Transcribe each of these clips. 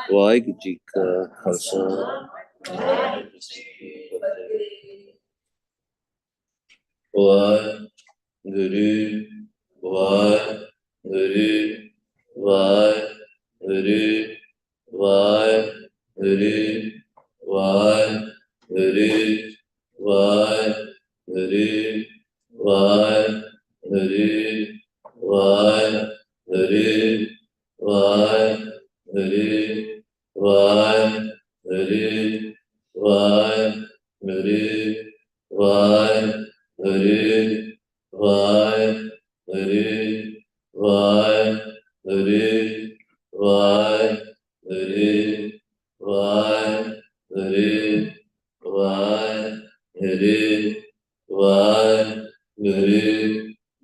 ਵਾਹਿਗੁਰੂ ਜੀ ਕਾ ਖਾਲਸਾ, ਵਾਹਿਗੁਰੂ ਜੀ ਕੀ ਫਤਿਹ। Waheguru Waheguru Waheguru Waheguru Waheguru Waheguru Waheguru Waheguru Waheguru Waheguru Waheguru Waheguru Waheguru Waheguru Waheguru Waheguru Waheguru Waheguru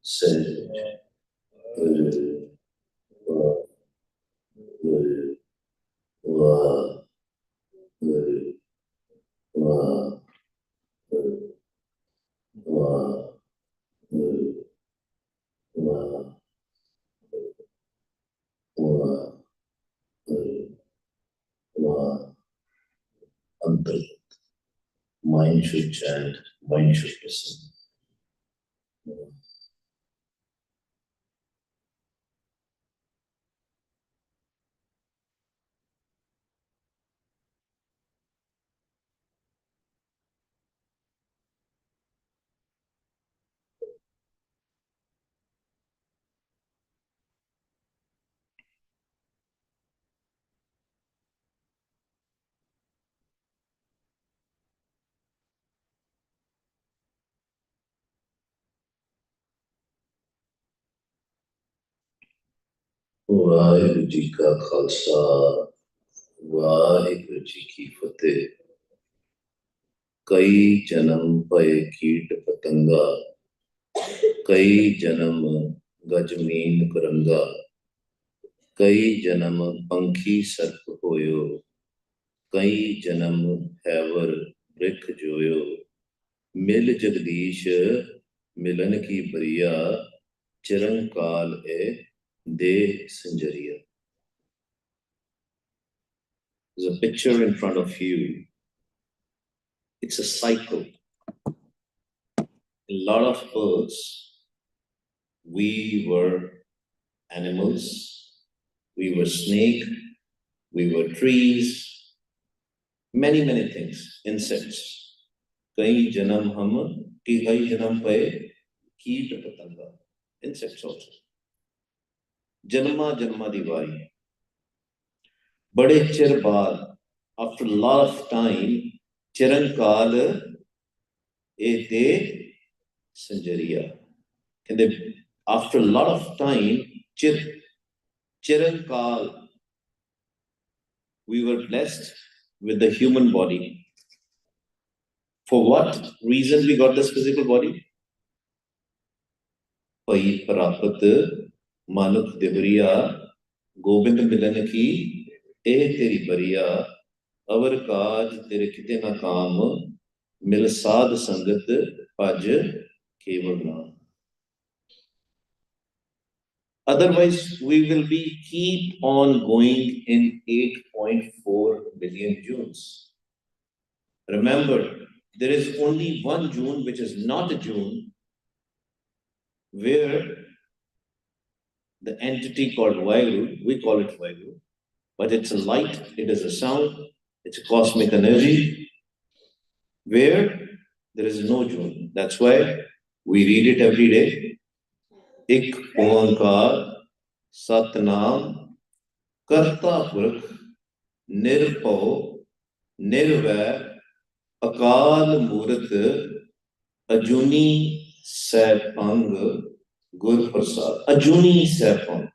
Sage, Guru, Guru, Guru, Guru, Guru, Guru, Guru, Guru, Guru, Guru, Antar. Mind should chant, mind should listen. Waheguru ji ਕਾ ਖਾਲਸਾ ਵਾਹਿਗੁਰੂ ਜੀ ਕੀ ਫਤਿਹ। ਕਈ ਜਨਮ ਪਏ ਕੀਟ ਪਤੰਗਾ, ਕਈ ਜਨਮ ਗਜਮੀਨ ਕਰੰਗਾ, ਕਈ ਜਨਮ ਪੰਖੀ ਸਰਪ ਹੋਇਓ, ਕਈ ਜਨਮ ਹੈਵਰ ਬ੍ਰਿਖ ਜੋਇਓ। ਮਿਲ ਜਗਦੀਸ਼ ਮਿਲਨ ਕੀ ਬਰੀਆ, ਚਿਰੰਕਾਲ ਏ ਦੇਹ ਸੰਜਰੀਆ। There's a picture in front of you. It's a cycle. In a lot of births, we were animals, we were snake, we were trees, many things, insects. Kai janam hum, ki kai janam paye, keet patanga, insects also. Janma janma di vari. Bade chir baad, after a lot of time, chirankal e de sanjariya. And after a lot of time, chirankal, we were blessed with the human body. For what reason we got this physical body? Pai prapat manuk devriya, gobind milan ki eh teri bariya, avar kaaj tere kite na kaam, mil saad sangat paj keval naam. Otherwise, we will be keep on going in 8.4 billion Junes. Remember, there is only one June which is not a June, where the entity called Vairu, we call it Vairu, but it's a light, it is a sound, it's a cosmic energy, where there is no June. That's why we read it every day. Ik Oankar Satnam Karta Purkh Nirpau Nirvair Akal Murat Ajuni Saipang Gur Prasad. Ajuni Saipang.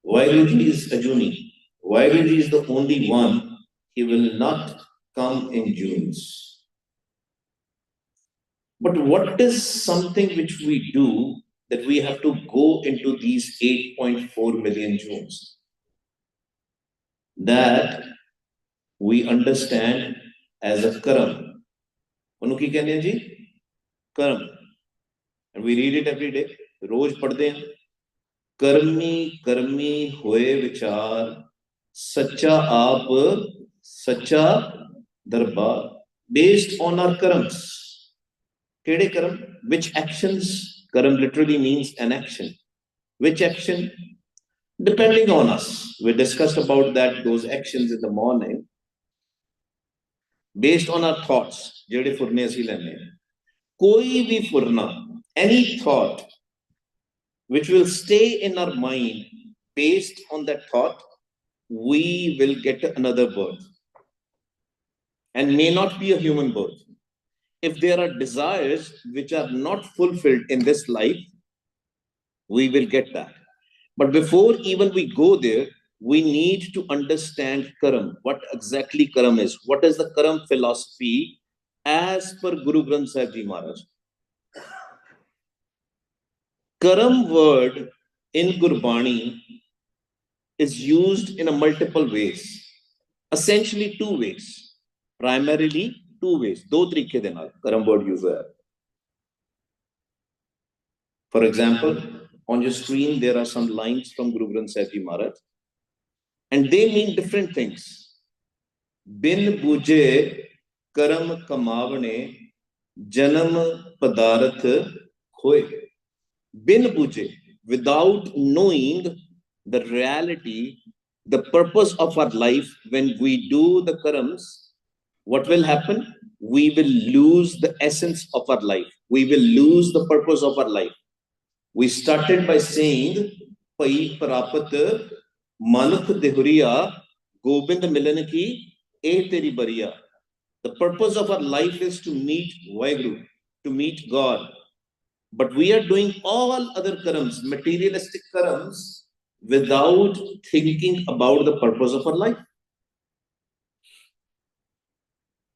Vairuji is Ajuni. Vairuji is the only one. He will not come in Junes. But what is something which we do that we have to go into these 8.4 million Junes? That we understand as a karam. Unuki kehne ji? Karam. And we read it every day. Roj padhde hain. Karmi karmi hoye vichar, sacha aap, sacha darbar. Based on our karams. Kede karam? Which actions? Karam literally means an action. Which action? Depending on us. We discussed about that, those actions in the morning. Based on our thoughts. Jede furne assi lenne. Koi bhi furna, any thought which will stay in our mind, based on that thought, we will get another birth. And may not be a human birth. If there are desires which are not fulfilled in this life, we will get that. But before even we go there, we need to understand Karam. What exactly Karam is? What is the Karam philosophy as per Guru Granth Sahib Ji Maharaj? Karam word in Gurbani is used in a multiple ways. Essentially two ways. Primarily two ways. Do तरीके दे नाल Karam word use होया. For example, on your screen there are some lines from Guru Granth Sahib Ji Maharaj, and they mean different things. Bin buje karam kamavane janam padarth khoye. Bin buje, without knowing the reality, the purpose of our life, when we do the karams, what will happen? We will lose the essence of our life. We will lose the purpose of our life. We started by saying, Pai Prapat Manuk Dehuriya Gobind Milan ki E Teri Bariya. The purpose of our life is to meet Vaheguru, to meet God. But we are doing all other karams, materialistic karams, without thinking about the purpose of our life.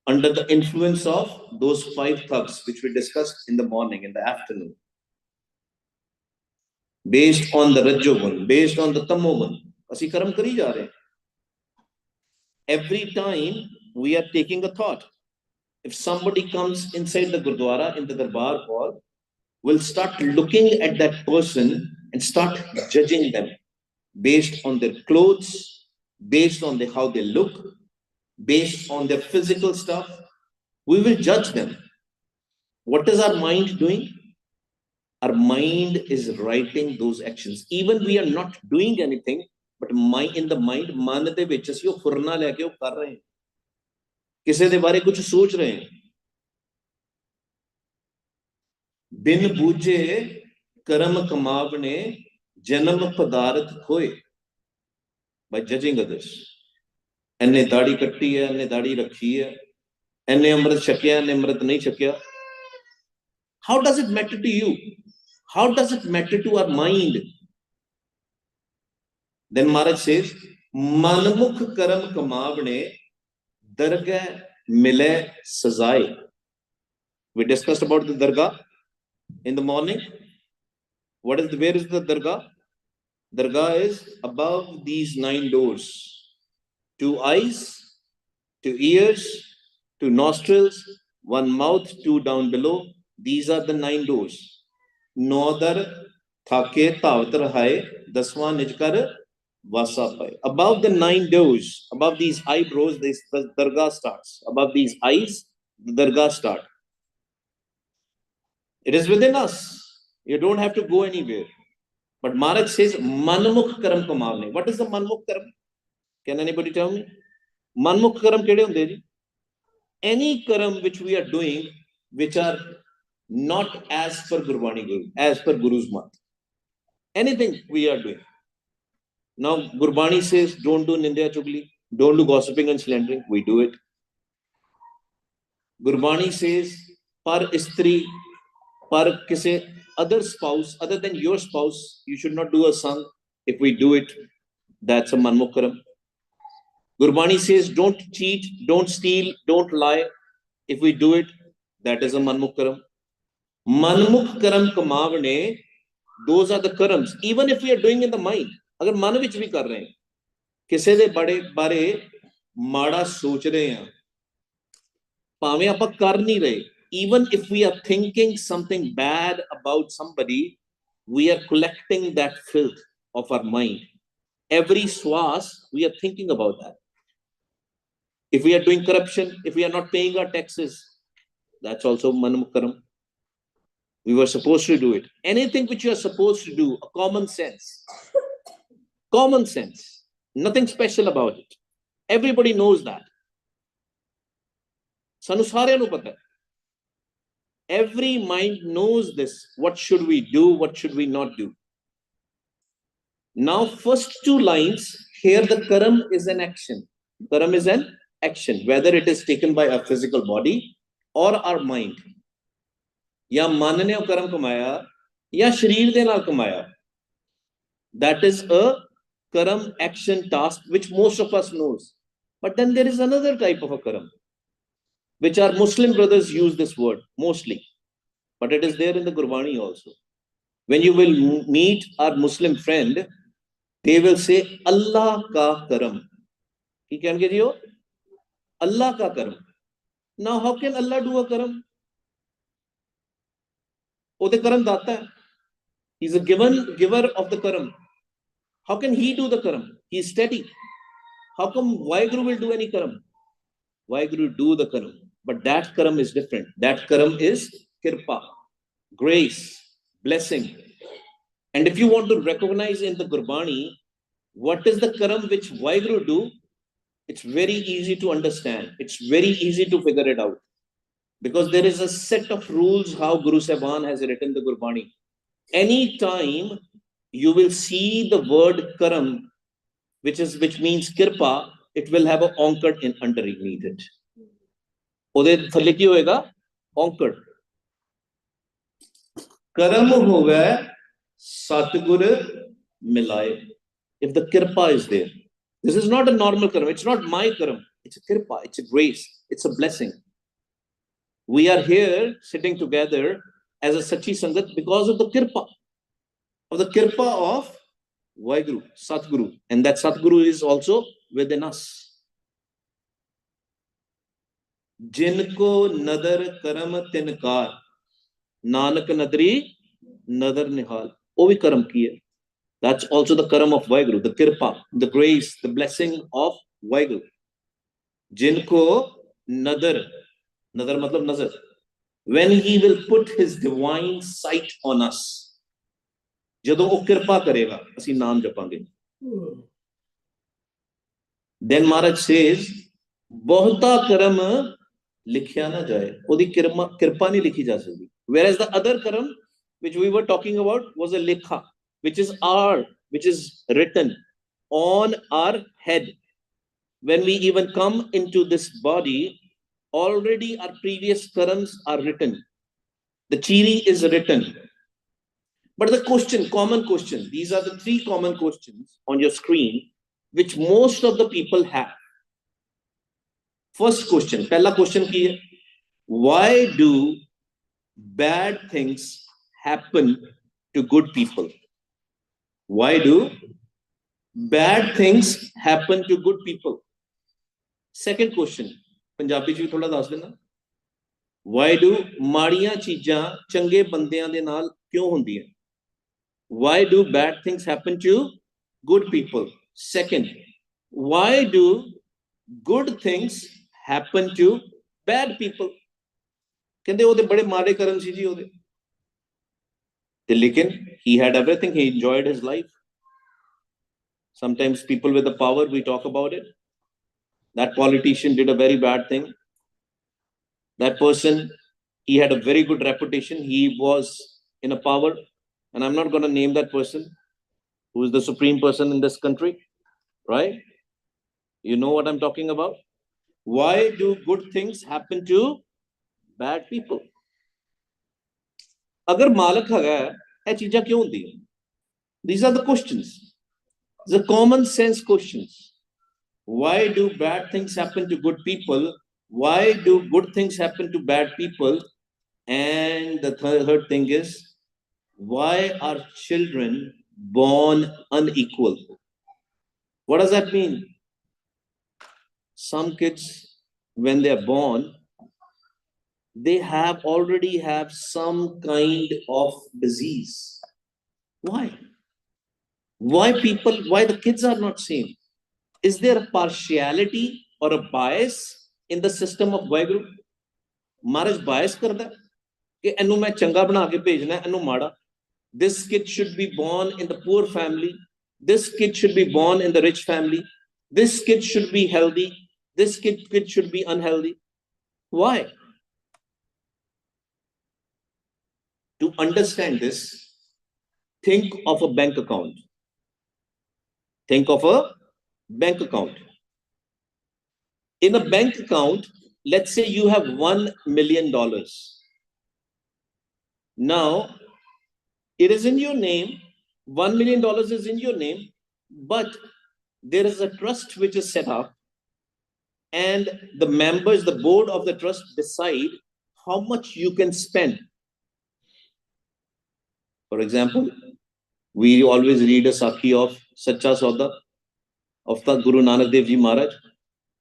Under the influence of those 5 thugs, which we discussed in the morning, in the afternoon. Based on the Rajogun, based on the Tamogun, ਅਸੀਂ ਕਰਮ ਕਰੀ ਜਾ ਰਹੇ. Every time we are taking a thought. If somebody comes inside the Gurdwara, in the Darbar hall, we'll start looking at that person and start judging them based on their clothes, based on how they look, based on their physical stuff. We will judge them. What is our mind doing? Our mind is writing those actions. Even we are not doing anything, but in the mind, man de vich assi oh furna leke oh kar rahe hain. Kise de bare kuch soch rahe hain. Bin buje karam kamavne janam padarth khoye. By judging others. Enne daadi katti hai, enne daadi rakhi hai, enne amrit shakya, enne amrit nahi shakya. How does it matter to you? How does it matter to our mind? Then Maharaj says, Manmukh karam kamavne dargah mile sazai. We discussed about the dargah in the morning. Where is the dargah? Dargah is above these 9 doors. 2 eyes, 2 ears, 2 nostrils, 1 mouth, 2 down below. These are the 9 doors. Nodar thake tavat rahaye daswan nijkar vasa paye. Above the 9 doors, above these eyebrows, the dargah starts. Above these eyes, the dargah starts. It is within us. You don't have to go anywhere. But Maharaj says, Manmukh karam kamavne. What is the Manmukh karam? Can anybody tell me? Manmukh karam kede hunde ji? Any karam which we are doing, which are not as per Gurbani Guru, as per Guru's mat. Anything we are doing. Now, Gurbani says, don't do Nindya Chugli, don't do gossiping and slandering. We do it. Gurbani says, par istri, par kise other spouse, other than your spouse, you should not do a song. If we do it, that's a Manmukh karam. Gurbani says, don't cheat, don't steal, don't lie. If we do it, that is a Manmukh karam. Manmukh karam kamavne, those are the karams. Even if we are doing in the mind, agar man vich bhi kar rahe hain, kise de bare mada soch rahe hain, ਭਾਵੇਂ ਆਪਾਂ ਕਰ ਨਹੀਂ ਰਹੇ, even if we are thinking something bad about somebody, we are collecting that filth of our mind. Every swas, we are thinking about that. If we are doing corruption, if we are not paying our taxes, that's also Manmukh karam. We were supposed to do it. Anything which you are supposed to do, a common sense, nothing special about it. Everybody knows that. Sanu saaryan nu pata hai. Every mind knows this. What should we do? What should we not do? Now, first 2 lines, here the karam is an action. Karam is an action, whether it is taken by our physical body or our mind. या मन ने कर्म कमाया या शरीर दे नाल कमाया. That is a karam action task which most of us knows. But then there is another type of a karam, which our Muslim brothers use this word mostly, but it is there in the Gurbani also. When you will meet our Muslim friend, they will say Allah ka karam. He can get you Allah ka karam. Now, how can Allah do a karam? Ode karam data hai. He's a giver of the karam. How can he do the karam? He is steady. How come Waheguru will do any karam? Waheguru do the karam. But that karam is different. That karam is kirpa, grace, blessing. And if you want to recognize in the Gurbani, what is the karam which Waheguru do? It's very easy to understand. It's very easy to figure it out. Because there is a set of rules how Guru Sahib has written the Gurbani. Any time you will see the word karam, which means kirpa, it will have a onkar in underneath it. Ode thale ki hoega? Onkar. Karam hoga Satgur Milay. If the kirpa is there. This is not a normal karam. It's not my karam. It's a kirpa. It's a grace. It's a blessing. We are here sitting together as a Sachi Sangat because of the kirpa. Of the kirpa of Waheguru, Satguru. And that Satguru is also within us. Jinko nadar karam tinkar. Nanak nadri nadar nihal. Ovi karam kiya. That's also the karam of Waheguru, the kirpa, the grace, the blessing of Waheguru. Jinko nadar. Nadar matlab nazar. When he will put his divine sight on us. ਜਦੋਂ ਉਹ ਕਿਰਪਾ ਕਰੇਗਾ ਅਸੀਂ ਨਾਮ ਜਪਾਂਗੇ then Maharaj says ਬਹੁਤਾ ਕਰਮ ਲਿਖਿਆ ਨਾ ਜਾਏ ਉਹਦੀ ਕਿਰਪਾ ਨਹੀਂ ਲਿਖੀ ਜਾ ਸਕਦੀ whereas the other karam which we were talking about was a lekha which is written on our head when we even come into this body already our previous karams are written the chiri is written. But the question, common question, these are the three common questions on your screen, which most of the people have. First question, pehla question ki hai, why do bad things happen to good people? Why do bad things happen to good people? Second question, Punjabi ਚ ਵੀ ਥੋੜਾ ਦੱਸ ਦੇਣਾ. Why do ਮਾੜੀਆਂ ਚੀਜ਼ਾਂ ਚੰਗੇ ਬੰਦਿਆਂ ਦੇ ਨਾਲ ਕਿਉਂ ਹੁੰਦੀਆਂ? Why do bad things happen to good people? Second, why do good things happen to bad people? ਕਹਿੰਦੇ ਉਹਦੇ ਬੜੇ ਮਾੜੇ ਕਰਮ ਸੀ ਜੀ ਉਹਦੇ ਤੇ ਲੇਕਿਨ he had everything, he enjoyed his life. Sometimes people with the power, we talk about it. That politician did a very bad thing. That person, he had a very good reputation. He was in a power. And I'm not going to name that person who is the supreme person in this country, right? You know what I'm talking about? Why do good things happen to bad people? Agar malik haga hai cheezan kyun hundi hai? These are the questions. The common sense questions. Why do bad things happen to good people? Why do good things happen to bad people? And the third thing is, why are children born unequal? What does that mean? Some kids, when they are born, they already have some kind of disease. Why? Why the kids are not same? Is there a partiality or a bias in the system of Waheguru? Maharaj bias karda hai कि ਇਹਨੂੰ ਮੈਂ ਚੰਗਾ ਬਣਾ ਕੇ ਭੇਜਣਾ ਇਹਨੂੰ ਮਾੜਾ. This kid should be born in the poor family. This kid should be born in the rich family. This kid should be healthy. This kid should be unhealthy. Why? To understand this, think of a bank account. Think of a bank account. In a bank account, let's say you have $1 million. Now, it is in your name, $1 million is in your name, but there is a trust which is set up, and the members, the board of the trust decide how much you can spend. For example, we always read a Sakhi of Sacha Sauda of the GuruNanak Dev Ji Maharaj.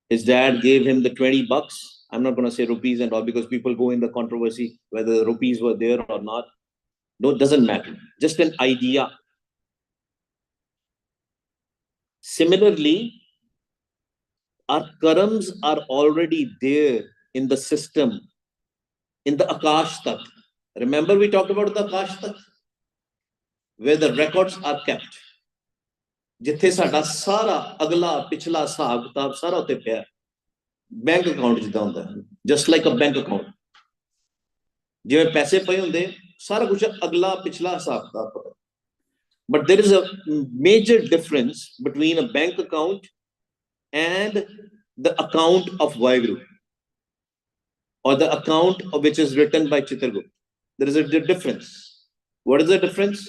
His dad gave him the 20 bucks. I'm not going to say rupees and all because people go in the controversy whether the rupees were there or not. No, it doesn't matter. Just an idea. Similarly, our karams are already there in the system, in the Akash Tak. Remember we talked about the Akash Tak? Where the records are kept. ਜਿੱਥੇ ਸਾਡਾ ਸਾਰਾ ਅਗਲਾ ਪਿਛਲਾ ਹਿਸਾਬ ਕਿਤਾਬ ਸਾਰਾ ਉੱਤੇ ਪਿਆ ਬੈਂਕ ਅਕਾਊਂਟ ਜਿੱਦਾਂ ਹੁੰਦਾ just like a bank account ਜਿਵੇਂ ਪੈਸੇ ਪਏ ਹੁੰਦੇ ਸਾਰਾ ਕੁਝ ਅਗਲਾ ਪਿਛਲਾ ਹਿਸਾਬ ਕਿਤਾਬ ਪਤਾ but there is a major difference between a bank account and the account of Vaheguru or the account of which is written by Chitragupta. There is a difference. What is the difference?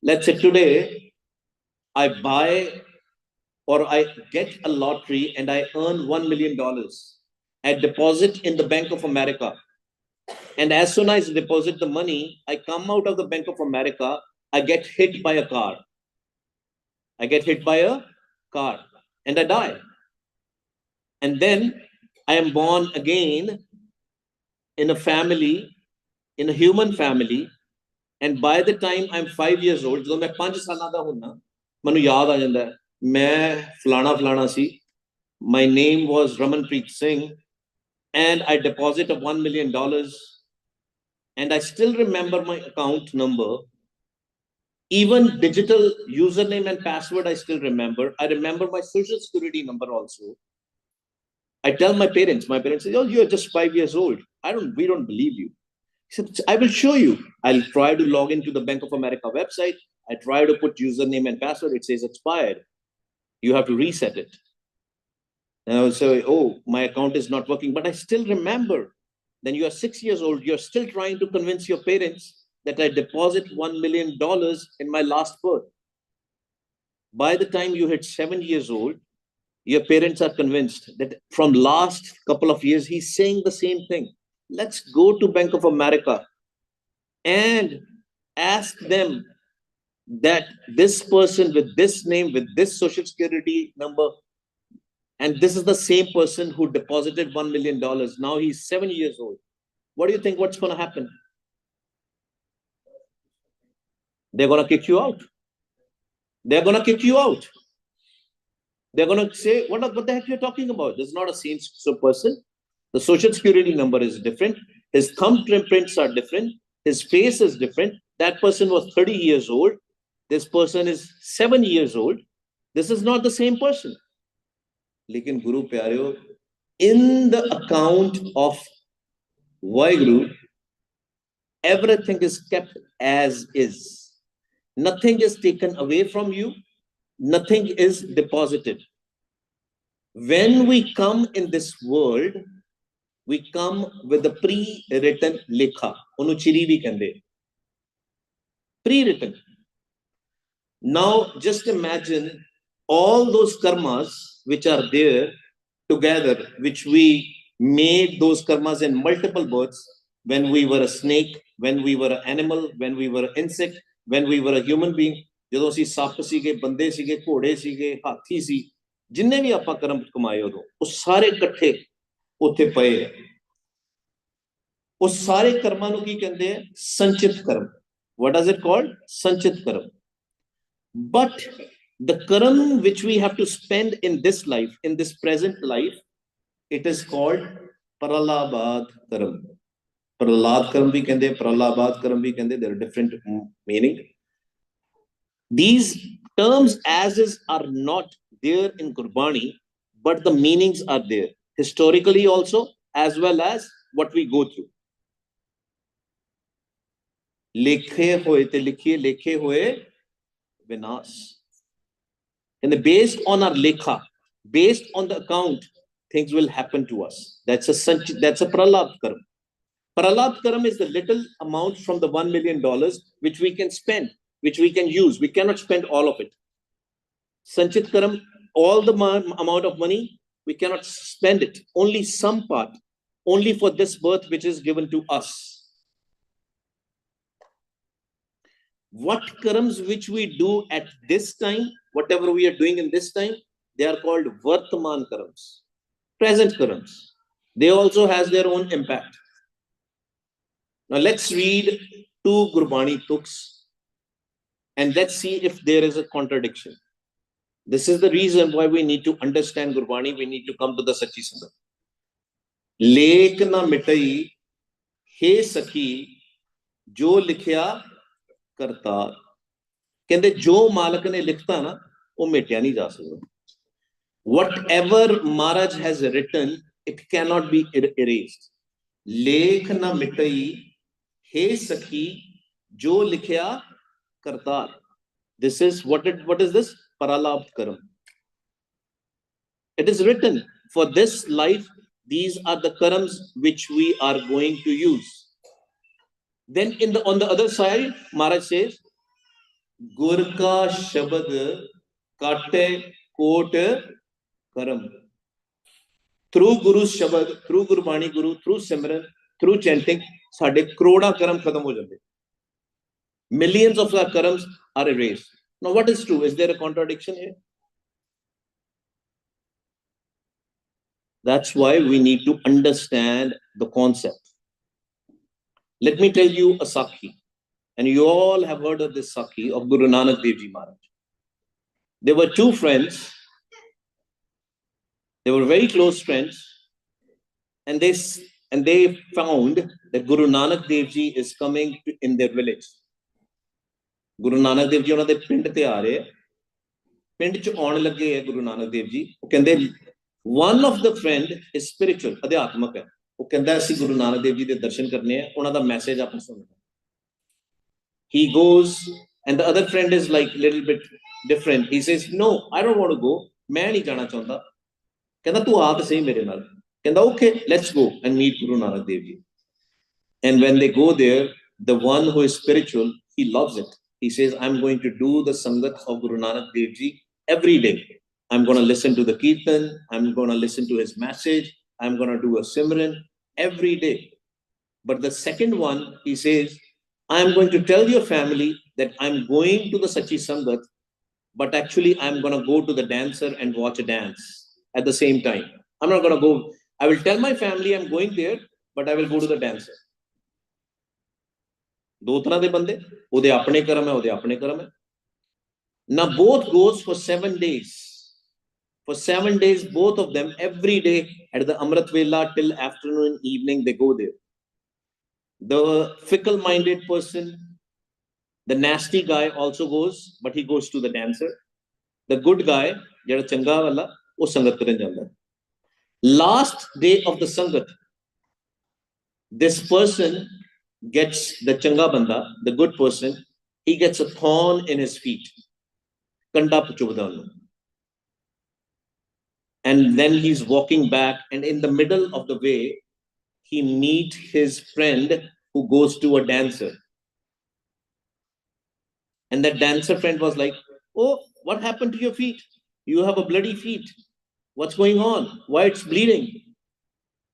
Let's say today I buy or I get a lottery and I earn $1 million. I deposit in the Bank of America. And as soon as I deposit the money, I come out of the Bank of America, I get hit by a car. I get hit by a car and I die. And then I am born again in a family, in a human family. And by the time I'm 5 years old, ਜਦੋਂ ਮੈਂ 5 ਸਾਲਾਂ ਦਾ ਹੁੰਨਾ, ਮੈਨੂੰ ਯਾਦ ਆ ਜਾਂਦਾ ਮੈਂ ਫਲਾਣਾ ਫਲਾਣਾ ਸੀ. My name was Ramanpreet Singh and I deposit of $1 million and I still remember my account number. Even digital username and password I still remember. I remember my social security number also. I tell my parents say, oh, you're just 5 years old. We don't believe you. He said, I will show you. I'll try to log into the Bank of America website. I try to put username and password. It says expired. You have to reset it. And I will say, oh, my account is not working. But I still remember. Then you are 6 years old. You're still trying to convince your parents that I deposit $1 million in my last birth. By the time you hit 7 years old, your parents are convinced that from last couple of years, he's saying the same thing. Let's go to Bank of America and ask them that this person with this name, with this social security number, and this is the same person who deposited $1 million. Now he's 7 years old. What do you think what's going to happen? They're going to kick you out. They're going to kick you out. They're going to say, what the heck are you talking about? This is not a same person. The social security number is different. His thumbprints are different. His face is different. That person was 30 years old. This person is 7 years old. This is not the same person. Lekin Guru Pyareo, in the account of Vaheguru, everything is kept as is. Nothing is taken away from you. Nothing is deposited. When we come in this world, we come with the pre-written lekha. Onu chiri bhi kande. Pre-written. Now, just imagine all those karmas which are there together, which we made those karmas in multiple births, when we were a snake, when we were an animal, when we were an insect, when we were a human being, ਜਦੋਂ ਅਸੀਂ ਸੱਪ ਸੀਗੇ ਬੰਦੇ ਸੀਗੇ ਘੋੜੇ ਸੀਗੇ ਹਾਥੀ ਸੀ ਜਿੰਨੇ ਵੀ ਆਪਾਂ ਕਰਮ ਕਮਾਏ ਉਦੋਂ ਉਹ ਸਾਰੇ ਇਕੱਠੇ ਉੱਥੇ ਪਏ ਆ ਉਹ ਸਾਰੇ ਕਰਮਾਂ ਨੂੰ ਕੀ ਕਹਿੰਦੇ ਆ ਸੰਚਿਤ ਕਰਮ what is it called sanchit karam but the karam which we have to spend in this life in this present life it is called pralabad karam pralad karam bhi kende pralabad karam bhi kende there are different meaning. These terms as is are not there in Gurbani, but the meanings are there historically also as well as what we go through. Lekhe hoye te likhiye lekhe hoye vinas. And based on our lekha, based on the account, things will happen to us. That's a pralad karam. Pralad karam is the little amount from the $1 million which we can spend, which we can use. We cannot spend all of it. Sanchit karam, all the amount of money, we cannot spend it. Only some part, only for this birth which is given to us. what karams which we do at this time, whatever we are doing in this time, they are called vartaman karams, present karams. They also has their own impact. Now let's read two Gurbani books and let's see if there is a contradiction. This is the reason why we need to understand Gurbani. We need to come to the Sachi Sangat. Lek na mitai he sakhi jo likhya kartar. कहते जो मालक ने लिखता ना वो मिटया नहीं जा सकता. Whatever Maharaj has written, it cannot be erased. लेख ना मिटई हे सखी जो लिखया Kartar. This is what is this? Paralabd karam. It is written for this life. These are the karams which we are going to use. Then on the other side, Maharaj says, Gur ka shabad kate kot karam. Through Guru's shabad, through Gurbani Guru, through Simran, through chanting, sade crore karam khatam ho jate. Millions of our karams are erased. Now what is true? Is there a contradiction here? That's why we need to understand the concept. Let me tell you a Sakhi. And you all have heard of this Sakhi of GuruNanak Dev Ji Maharaj. There were two friends. They were very close friends. And they found that Guru Nanak Dev Ji is coming in their village. Guru Nanak Dev Ji ਉਹਨਾਂ ਦੇ ਪਿੰਡ ਤੇ ਆ ਰਹੇ, ਪਿੰਡ ਚ ਆਉਣ ਲੱਗੇ ਹੈ Guru Nanak Dev Ji. ਉਹ ਕਹਿੰਦੇ one of the friend is spiritual, ਅਧਿਆਤਮਕ ਹੈ. ਉਹ ਕਹਿੰਦਾ ਅਸੀਂ Guru Nanak Dev Ji ਦੇ ਦਰਸ਼ਨ ਕਰਨੇ ਆ, ਉਹਨਾਂ ਦਾ ਮੈਸੇਜ ਆਪਾਂ ਸੁਣਨਾ. He goes and the other friend is like little bit different. He says no, I don't want to go. ਮੈਂ ਨਹੀਂ ਜਾਣਾ ਚਾਹੁੰਦਾ. ਕਹਿੰਦਾ ਤੂੰ ਆ ਤੇ ਸਹੀ ਮੇਰੇ ਨਾਲ. ਕਹਿੰਦਾ okay, let's go and meet Guru Nanak Dev Ji. And when they go there, the one who is spiritual, he loves it. He says, I'm going to do the Sangat of Guru Nanak Dev Ji every day. I'm going to listen to the Kirtan. I'm going to listen to his message. I'm going to do a Simran every day. But the second one, he says, I'm going to tell your family that I'm going to the Sachi Sangat, but actually I'm going to go to the dancer and watch a dance at the same time. I'm not going to go. I will tell my family I'm going there, but I will go to the dancer. ਦੋ ਤਰ੍ਹਾਂ ਦੇ ਬੰਦੇ, ਉਹਦੇ ਆਪਣੇ ਕਰਮ ਹੈ, ਉਹਦੇ ਆਪਣੇ ਕਰਮ ਹੈ. Now both goes for 7 days. For 7 days, both of them, every day at the Amrit Vela till afternoon, evening, they go there. The fickle-minded person, the nasty guy also goes, but he goes to the dancer. The good guy, ਜਿਹੜਾ ਚੰਗਾ ਵਾਲਾ, ਉਹ ਸੰਗਤ ਕਰਨ ਜਾਂਦਾ. Last day of the Sangat, this person gets, the changa banda, the good person, he gets a thorn in his feet. Kanda puchubdanu. And then he's walking back, and in the middle of the way, he meets his friend who goes to a dancer. And that dancer friend was like, oh, what happened to your feet? You have a bloody feet. What's going on? Why it's bleeding?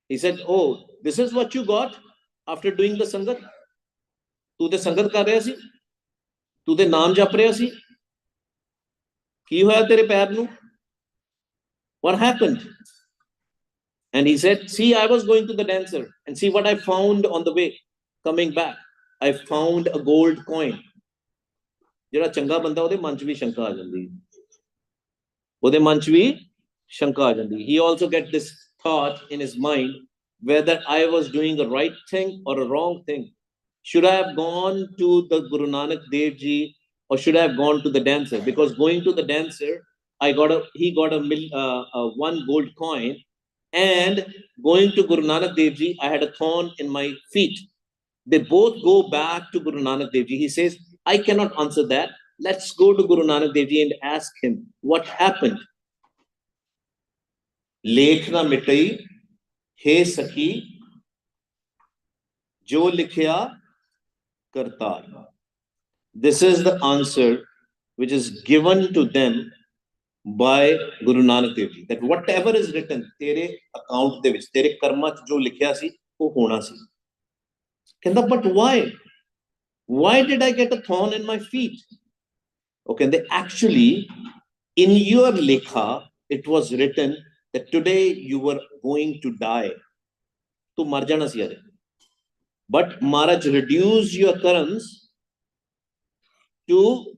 He said, oh, this is what you got after doing the Sangat? ਤੂੰ ਤੇ ਸੰਗਤ ਕਰ ਰਿਹਾ ਸੀ, ਤੂੰ ਤੇ ਨਾਮ ਜਪ ਰਿਹਾ ਸੀ, ਕੀ ਹੋਇਆ ਤੇਰੇ ਪੈਰ ਨੂੰ? What happened? And he said, see, I was going to the dancer and see what I found on the way coming back. I found a gold coin. ਜਿਹੜਾ ਚੰਗਾ ਬੰਦਾ ਉਹਦੇ ਮਨ ਚ ਵੀ ਸ਼ੰਕਾ ਆ ਜਾਂਦੀ, ਉਹਦੇ ਮਨ ਚ ਵੀ ਸ਼ੰਕਾ ਆ ਜਾਂਦੀ. He also get this thought in his mind whether I was doing a right thing or a wrong thing. Should I have gone to the Guru Nanak Dev Ji or should I have gone to the dancer? Because going to the dancer, he got a one gold coin, and going to Guru Nanak Dev Ji, I had a thorn in my feet. They both go back to Guru Nanak Dev Ji. He says, I cannot answer that. Let's go to Guru Nanak Dev Ji and ask him what happened. Lekh na mitai he sakhi jo likhya kartar. This is the answer which is given to them by Guru Nanak Dev Ji, that whatever is written, tere account de vich, tere karma ch jo likhya si, wo hona si. Kenda, but why? Why did I get a thorn in my feet? Okay, they actually, in your lekha, it was written that today you were going to die. Tu mar jana si aaj. But Maharaj reduced your karams to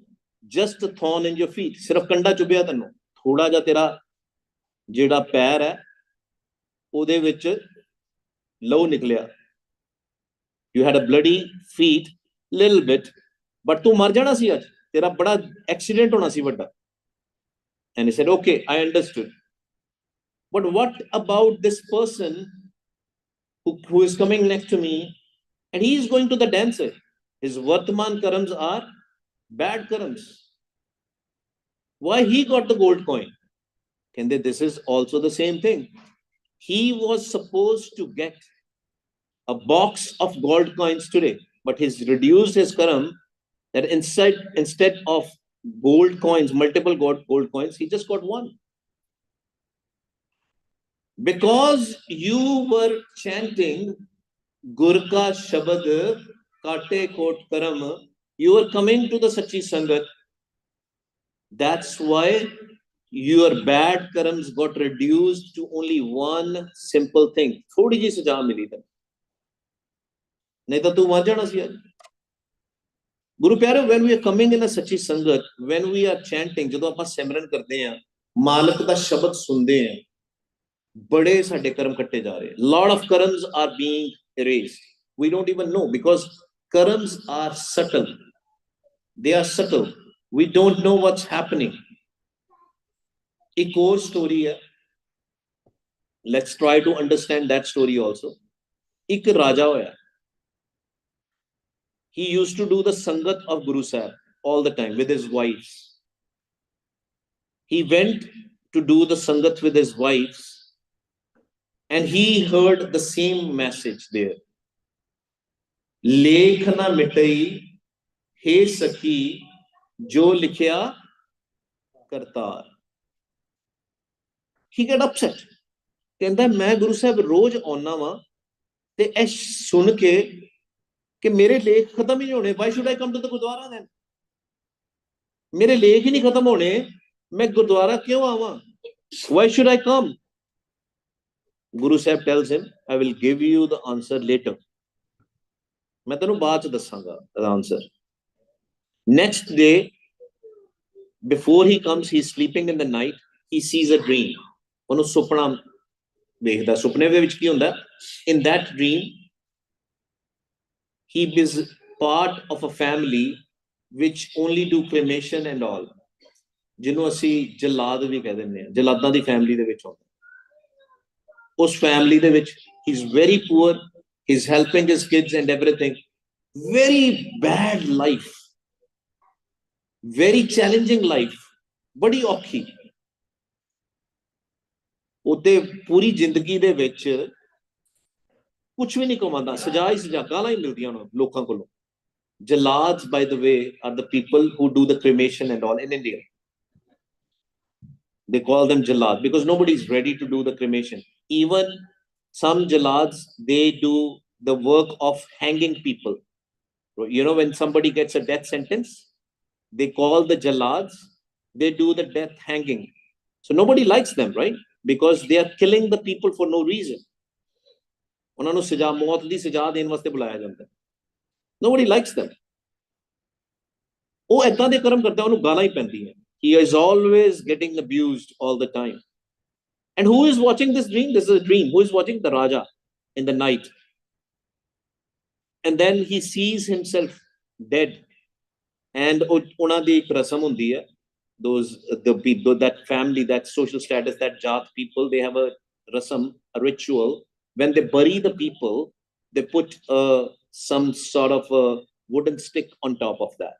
just a thorn in your feet. सिर्फ कंडा चुभिया तैनूं, थोड़ा जा तेरा ਜਿਹੜਾ पैर है ਉਹਦੇ ਵਿੱਚ ਲਹੂ ਨਿਕਲਿਆ. You had a bloody feet, little bit, but ਤੂੰ ਮਰ ਜਾਣਾ ਸੀ ਅੱਜ, ਤੇਰਾ ਬੜਾ ਐਕਸੀਡੈਂਟ ਹੋਣਾ ਸੀ ਵੱਡਾ. And he said, okay, I understood. But what about this person who is coming next to me and he is going to the dancer? His Vartman karams are bad karams. Why he got the gold coin? Can they, this is also the same thing. He was supposed to get a box of gold coins today, but he's reduced his karam that instead of gold coins, multiple gold coins, he just got one. Because you were chanting Gurka Shabad Kate Kot Karam, you were coming to the Sachi Sangat. That's why your bad karams got reduced to only one simple thing. Thodi ji saja mili tha. Nahi to tu mar jana si aaj. Guru pyare, when we are coming in a Sachi Sangat, when we are chanting, jadon apan simran karte hain, Malik da shabad sunde hain, bade sade karam katte ja rahe. Lot of karams are being erased. We don't even know because karams are subtle. They are subtle. We don't know what's happening. एक और story है. Let's try to understand that story also. एक राजा होया. He used to do the sangat of Guru Sahib all the time with his wives. He went to do the sangat with his wives and he heard the same message there. लेख ना मिटाई हे सखी जो लिखया Kartar. He got upset. कहता मैं गुरु साहब रोज आना वा ते ऐ सुन के कि मेरे लेख खत्म ही नहीं होने. Why should I come to the gurdwara then? मेरे लेख ही नहीं खत्म होने, मैं गुरुद्वारा क्यों आवा? Why should I come? Guru Sahib tells him, I will give you the answer later. मैं तेनू बाद च दसांगा the answer. Next day, before he comes, he's sleeping in the night, he sees a dream. ਉਹਨੂੰ ਸੁਪਨਾ ਵੇਖਦਾ. ਸੁਪਨੇ ਦੇ ਵਿੱਚ ਕੀ ਹੁੰਦਾ? In that dream, he is part of a family which only do cremation and all. ਜਿਹਨੂੰ ਅਸੀਂ ਜਲਾਦ ਵੀ ਕਹਿ ਦਿੰਦੇ ਹਾਂ. ਜਲਾਦਾਂ ਦੀ ਫੈਮਿਲੀ ਦੇ ਵਿੱਚ ਹੁੰਦਾ. ਉਸ ਫੈਮਿਲੀ ਦੇ ਵਿੱਚ he's very poor, he's helping his kids and everything. Very bad life, very challenging life, ਬੜੀ ਔਖੀ. ਉਹਦੇ ਪੂਰੀ ਜ਼ਿੰਦਗੀ ਦੇ ਵਿੱਚ ਕੁਝ ਵੀ ਨਹੀਂ ਕਮਾਉਂਦਾ. ਸਜ਼ਾ ਹੀ ਸਜ਼ਾ, ਗਾਲਾਂ ਹੀ ਮਿਲਦੀਆਂ ਉਹਨਾਂ ਲੋਕਾਂ ਕੋਲੋਂ. Jalads, by the way, are the people who do the cremation and all in India. They call them Jalad because nobody is ready to do the cremation. Even some Jalads, they do the work of hanging people. You know, when somebody gets a death sentence, they call the Jalads, they do the death hanging. So nobody likes them, right? Because they are killing the people for no reason. ਉਹਨਾਂ ਨੂੰ ਸਜ਼ਾ, ਮੌਤ ਦੀ ਸਜ਼ਾ ਦੇਣ ਵਾਸਤੇ ਬੁਲਾਇਆ ਜਾਂਦਾ. Nobody likes them. ਉਹ ਏਦਾਂ ਦੇ ਕਰਮ ਕਰਦਾ, ਉਹਨੂੰ ਗਾਲਾਂ ਹੀ ਪੈਂਦੀਆਂ. He is always getting abused all the time. And who is watching this dream? This is a dream. Who is watching? The Raja in the night. And then he sees himself dead. And ਉਹਨਾਂ ਦੀ ਇੱਕ ਰਸਮ ਹੁੰਦੀ ਹੈ. The people, that family, that social status, that Jat people, they have a rasam, a ritual. When they bury the people, they put some sort of a wooden stick on top of that,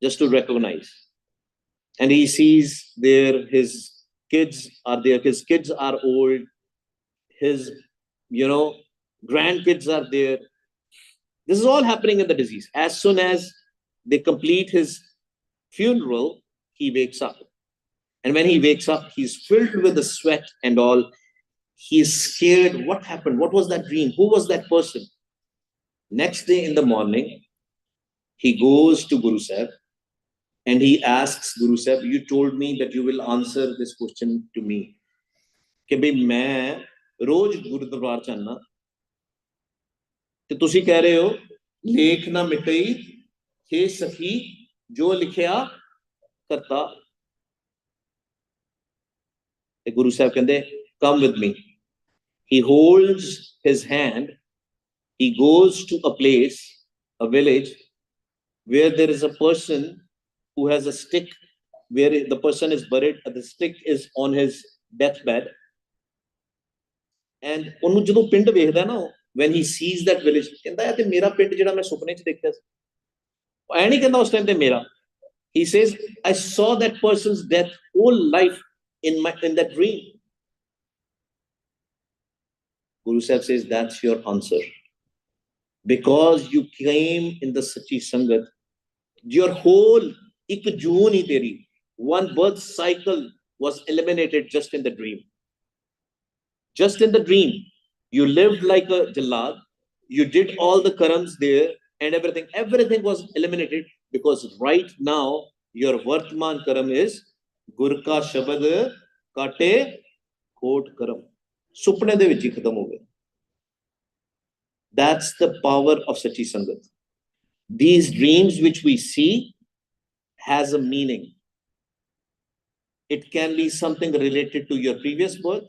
just to recognize. And he sees there his kids are there. His kids are old. His, grandkids are there. This is all happening in the disease. As soon as they complete his funeral, he wakes up. And when he wakes up, he's filled with the sweat and all. He's scared. What happened? What was that dream? Who was that person? Next day in the morning, He goes to Guru Sahib and he asks Guru Sahib, you told me that you will answer this question to me कि भाई मैं रोज गुरुद्वार च आना ते तुसी कह रहे हो लेख ना मिटई हे सखी जो लिखिया करता ते Guru Sahib कहंदे come with me. He holds his hand, he goes to a place, a village where there is a person who has a stick, where the person is buried, the stick is on his deathbed. And ਉਹਨੂੰ ਜਦੋਂ ਪਿੰਡ ਵੇਖਦਾ ਨਾ when he sees that village ਕਹਿੰਦਾ ਇਹ ਤੇ ਮੇਰਾ ਪਿੰਡ ਜਿਹੜਾ ਮੈਂ ਸੁਪਨੇ 'ਚ ਦੇਖਿਆ ਸੀ ਐ ਨਹੀਂ ਕਹਿੰਦਾ ਉਸ ਟਾਈਮ ਤੇ ਮੇਰਾ he says I saw that person's death whole life in that dream. Guru Sahib says that's your answer because you came in the Sachi Sangat. Your whole ek June hi teri one birth cycle was eliminated just in the dream. Just in the dream, you lived like a jalad, you did all the karams there and everything was eliminated because right now your Vartman karam is Gur ka Shabad Kate Kot Karam. Supne de vich hi khatam ho gaya. That's the power of Sachi Sangat. These dreams which we see has a meaning. It can be something related to your previous birth,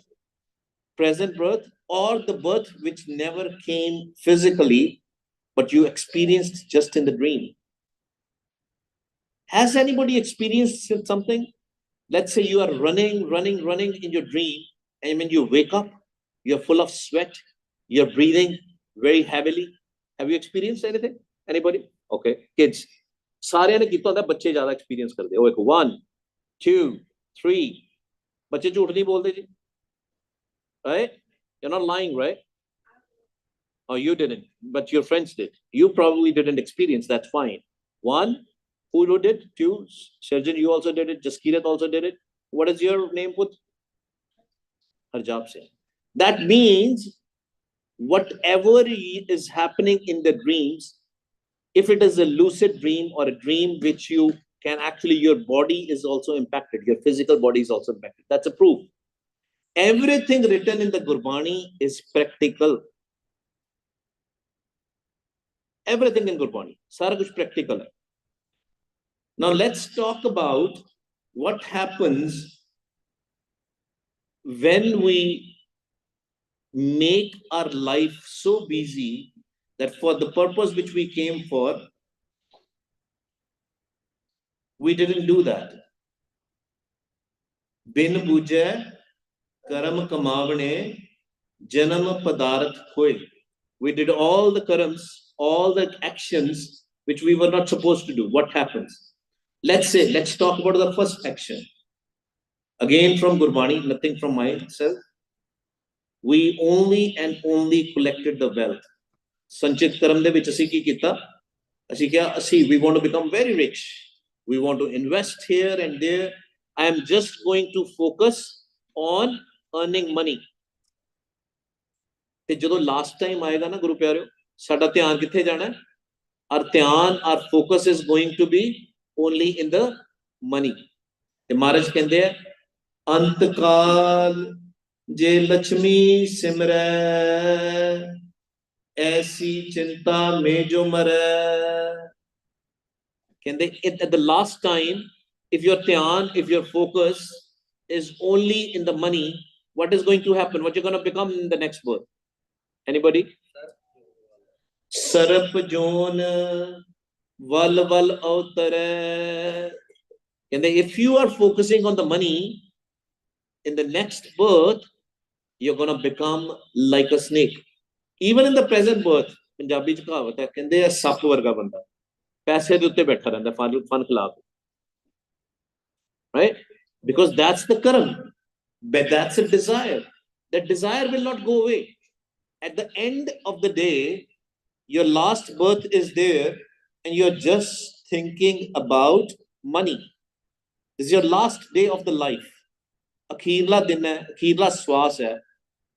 present birth, or the birth which never came physically, but you experienced just in the dream. Has anybody experienced something? Let's say you are running in your dream, and when you wake up, you're full of sweat, you're breathing very heavily. Have you experienced anything? Anybody? Okay, kids. सारे ने कितना होता है बच्चे ज्यादा experience करते हैं. एक 1 2 3 बच्चे झूठ नहीं बोलते जी. Right? You're not lying, right? Oh, you didn't, but your friends did. You probably didn't experience. That's fine. 1, who did? 2, Surgeon, you also did it. Jaskirat also did it. What is your name put? Harjab Singh. That means whatever is happening in the dreams, if it is a lucid dream or a dream which you can actually, your body is also impacted. Your physical body is also impacted. That's a proof. Everything written in the Gurbani is practical. Everything in Gurbani, sara kuch practical hai. Now let's talk about what happens when we make our life so busy that for the purpose which we came for, we didn't do that. Bin bujhe karam kamavane janam padarat hoy. We did all the karams, all the actions which we were not supposed to do. What happens? Let's talk about the first action. Again from Gurbani, nothing from myself. We only and only collected the wealth. Sanchit karam de vich assi ki kita? Assi kya? Assi, we want to become very rich. We want to invest here and there. I am just going to focus on earning money. ਤੇ ਜਦੋਂ last time ਆਏਗਾ ਨਾ ਗੁਰੂ ਪਿਆਰਿਓ ਸਾਡਾ ਧਿਆਨ ਕਿੱਥੇ ਜਾਣਾ ਹੈ our ਧਿਆਨ our focus is going to be only in the money ਤੇ ਮਹਾਰਾਜ ਕਹਿੰਦੇ ਆ ਅੰਤ ਕਾਲ ਜੇ ਲక్ష్ਮੀ ਸਿਮਰੈ ਐਸੀ ਚਿੰਤਾ ਮੇ ਜੋ ਮਰੈ ਕਹਿੰਦੇ at the last time if your ਧਿਆਨ if your focus is only in the money what is going to happen what you're going to become in the next birth. Anybody? Sarap jon val val avtare. And if you are focusing on the money, in the next birth, you're going to become like a snake. Even in the present birth, Punjabi ਚ ਕਹਾਵਤ ਹੈ ਕਹਿੰਦੇ ਆ ਸੱਪ ਵਰਗਾ ਬੰਦਾ ਪੈਸੇ ਦੇ ਉੱਤੇ ਬੈਠਾ ਰਹਿੰਦਾ ਫਨ ਖਿਲਾ ਕੇ. Right? Because that's the karam. But that's a desire. That desire will not go away. At the end of the day, your last birth is there and you're just thinking about money. This is your last day of the life. Akhirla din hai, akhirla swas hai,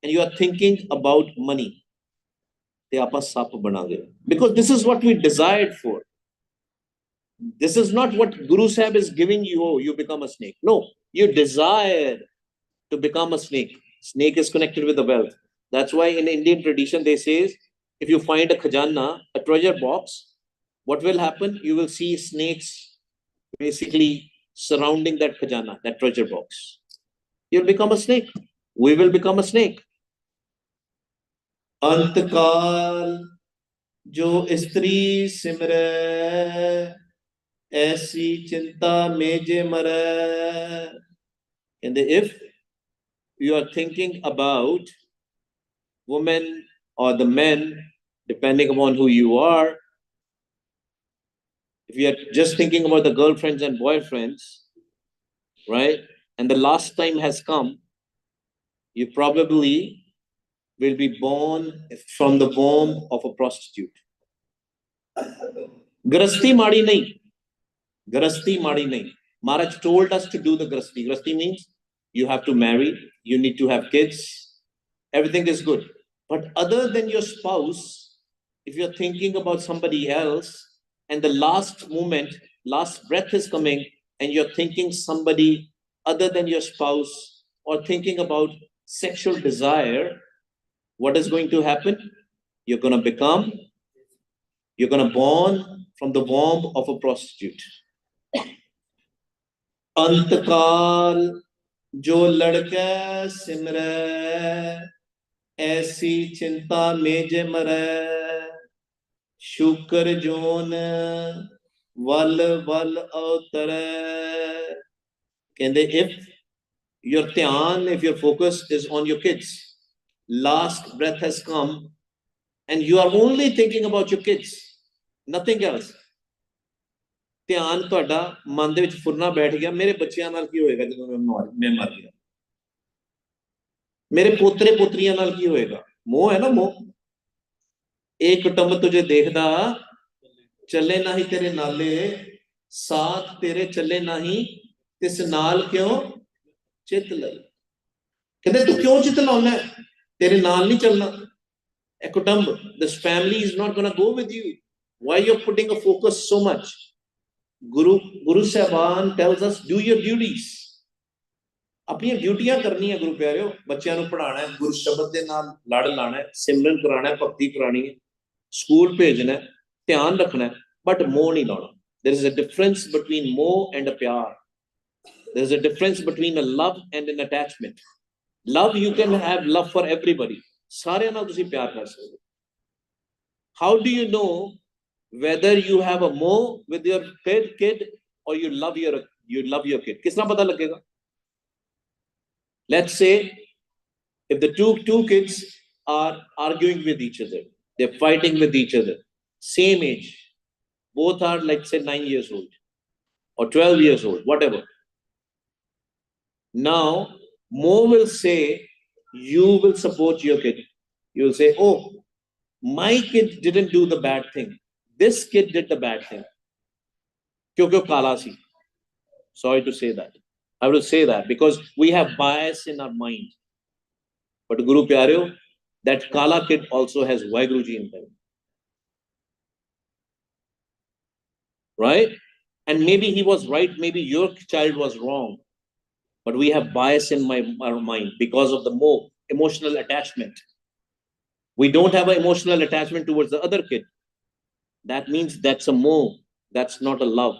and you are thinking about money. Because this is what we desired for. This is not what Guru Sahib is giving you. Oh, you become a snake. No, you desire to become a snake. Snake is connected with the wealth. That's why in Indian tradition they say, if you find a khajana, a treasure box, what will happen? You will see snakes basically surrounding that khajana, that treasure box. You'll become a snake. We will become a snake. अंतकाल जो स्त्री सिमरै ऐसी चिंता में जे मरै. And if you are thinking about women or the men, depending upon who you are, if you are just thinking about the girlfriends and boyfriends, right, and the last time has come, you probably will be born from the womb of a prostitute. Grasti madi nahi. Grasti madi nahi. Maharaj told us to do the grasti. Grasti means you have to marry, you need to have kids, everything is good. But other than your spouse, if you're thinking about somebody else and the last moment, last breath is coming, and you're thinking somebody other than your spouse or thinking about sexual desire, what is going to happen? You're going to become, you're going to born from the womb of a prostitute. अंतकाल जो लड़के सिमरै ऐसी चिंता में जे मरै शुक्र zone वल वल अवतरै. कहंदे if your dhyan, if your focus is on your kids, last breath has come and you are only thinking about your kids, nothing else, ਧਿਆਨ ਤੁਹਾਡਾ ਮਨ ਦੇ ਵਿੱਚ ਫੁਰਨਾ ਬੈਠ ਗਿਆ, ਮੇਰੇ ਬੱਚਿਆਂ ਨਾਲ ਕੀ ਹੋਏਗਾ ਜਦੋਂ ਮੈਂ ਮਰ ਗਿਆ, ਮੇਰੇ ਪੋਤਰੇ ਪੋਤਰੀਆਂ ਨਾਲ ਕੀ ਹੋਏਗਾ. ਮੋਹ ਹੈ ਨਾ, ਮੋਹ. ਇਹ ਕੁਟੁੰਬ ਤੁਝੇ ਦੇਖਦਾ ਚੱਲੇ ਨਹੀਂ ਤੇਰੇ ਨਾਲੇ, ਸਾਥ ਤੇਰੇ ਚੱਲੇ ਨਹੀਂ ਤਿਸ ਨਾਲ ਕਿਉਂ ਚਿੱਤ ਲਈ. ਕਹਿੰਦੇ ਤੂੰ ਕਿਉਂ ਚਿੱਤ ਲਾਉਣਾ, ਤੇਰੇ ਨਾਲ ਨਹੀਂ ਚੱਲਣਾ. ਇਹ ਕੁਟੁੰਬ, this family is not going to go with you. Why you're putting a focus so much? Guru Sahban tells us, do your duties. अपनी ड्यूटियां करनी है गुरु प्यारे. बच्चों को पढ़ाना है, गुरु शब्द के नाल लड़ लाना है, सिमरन कराना है, भक्ति करानी है, स्कूल भेजना है, ध्यान रखना है, बट मोह नहीं लाना. There is a difference between moh and a pyar. There is a difference between a love and an attachment. Love, you can have love for everybody. सारे नाल तुसी प्यार कर सकते. How do you know whether you have a moh with your kid or you love your kid? Kisna पता लगेगा? Let's say if the two kids are arguing with each other, they're fighting with each other, same age, both are like say 9 years old or 12 years old, whatever. Now moh will say you will support your kid. You will say, oh, my kid didn't do the bad thing, this kid did the bad thing. Kyunki wo kala si. Sorry to say that. I will say that because we have bias in our mind. But Guru Pyareo, that kala kid also has Vaiguruji in them. Right? And maybe he was right, maybe your child was wrong. But we have bias in our mind because of the more emotional attachment. We don't have an emotional attachment towards the other kid. That means that's a more, that's not a love.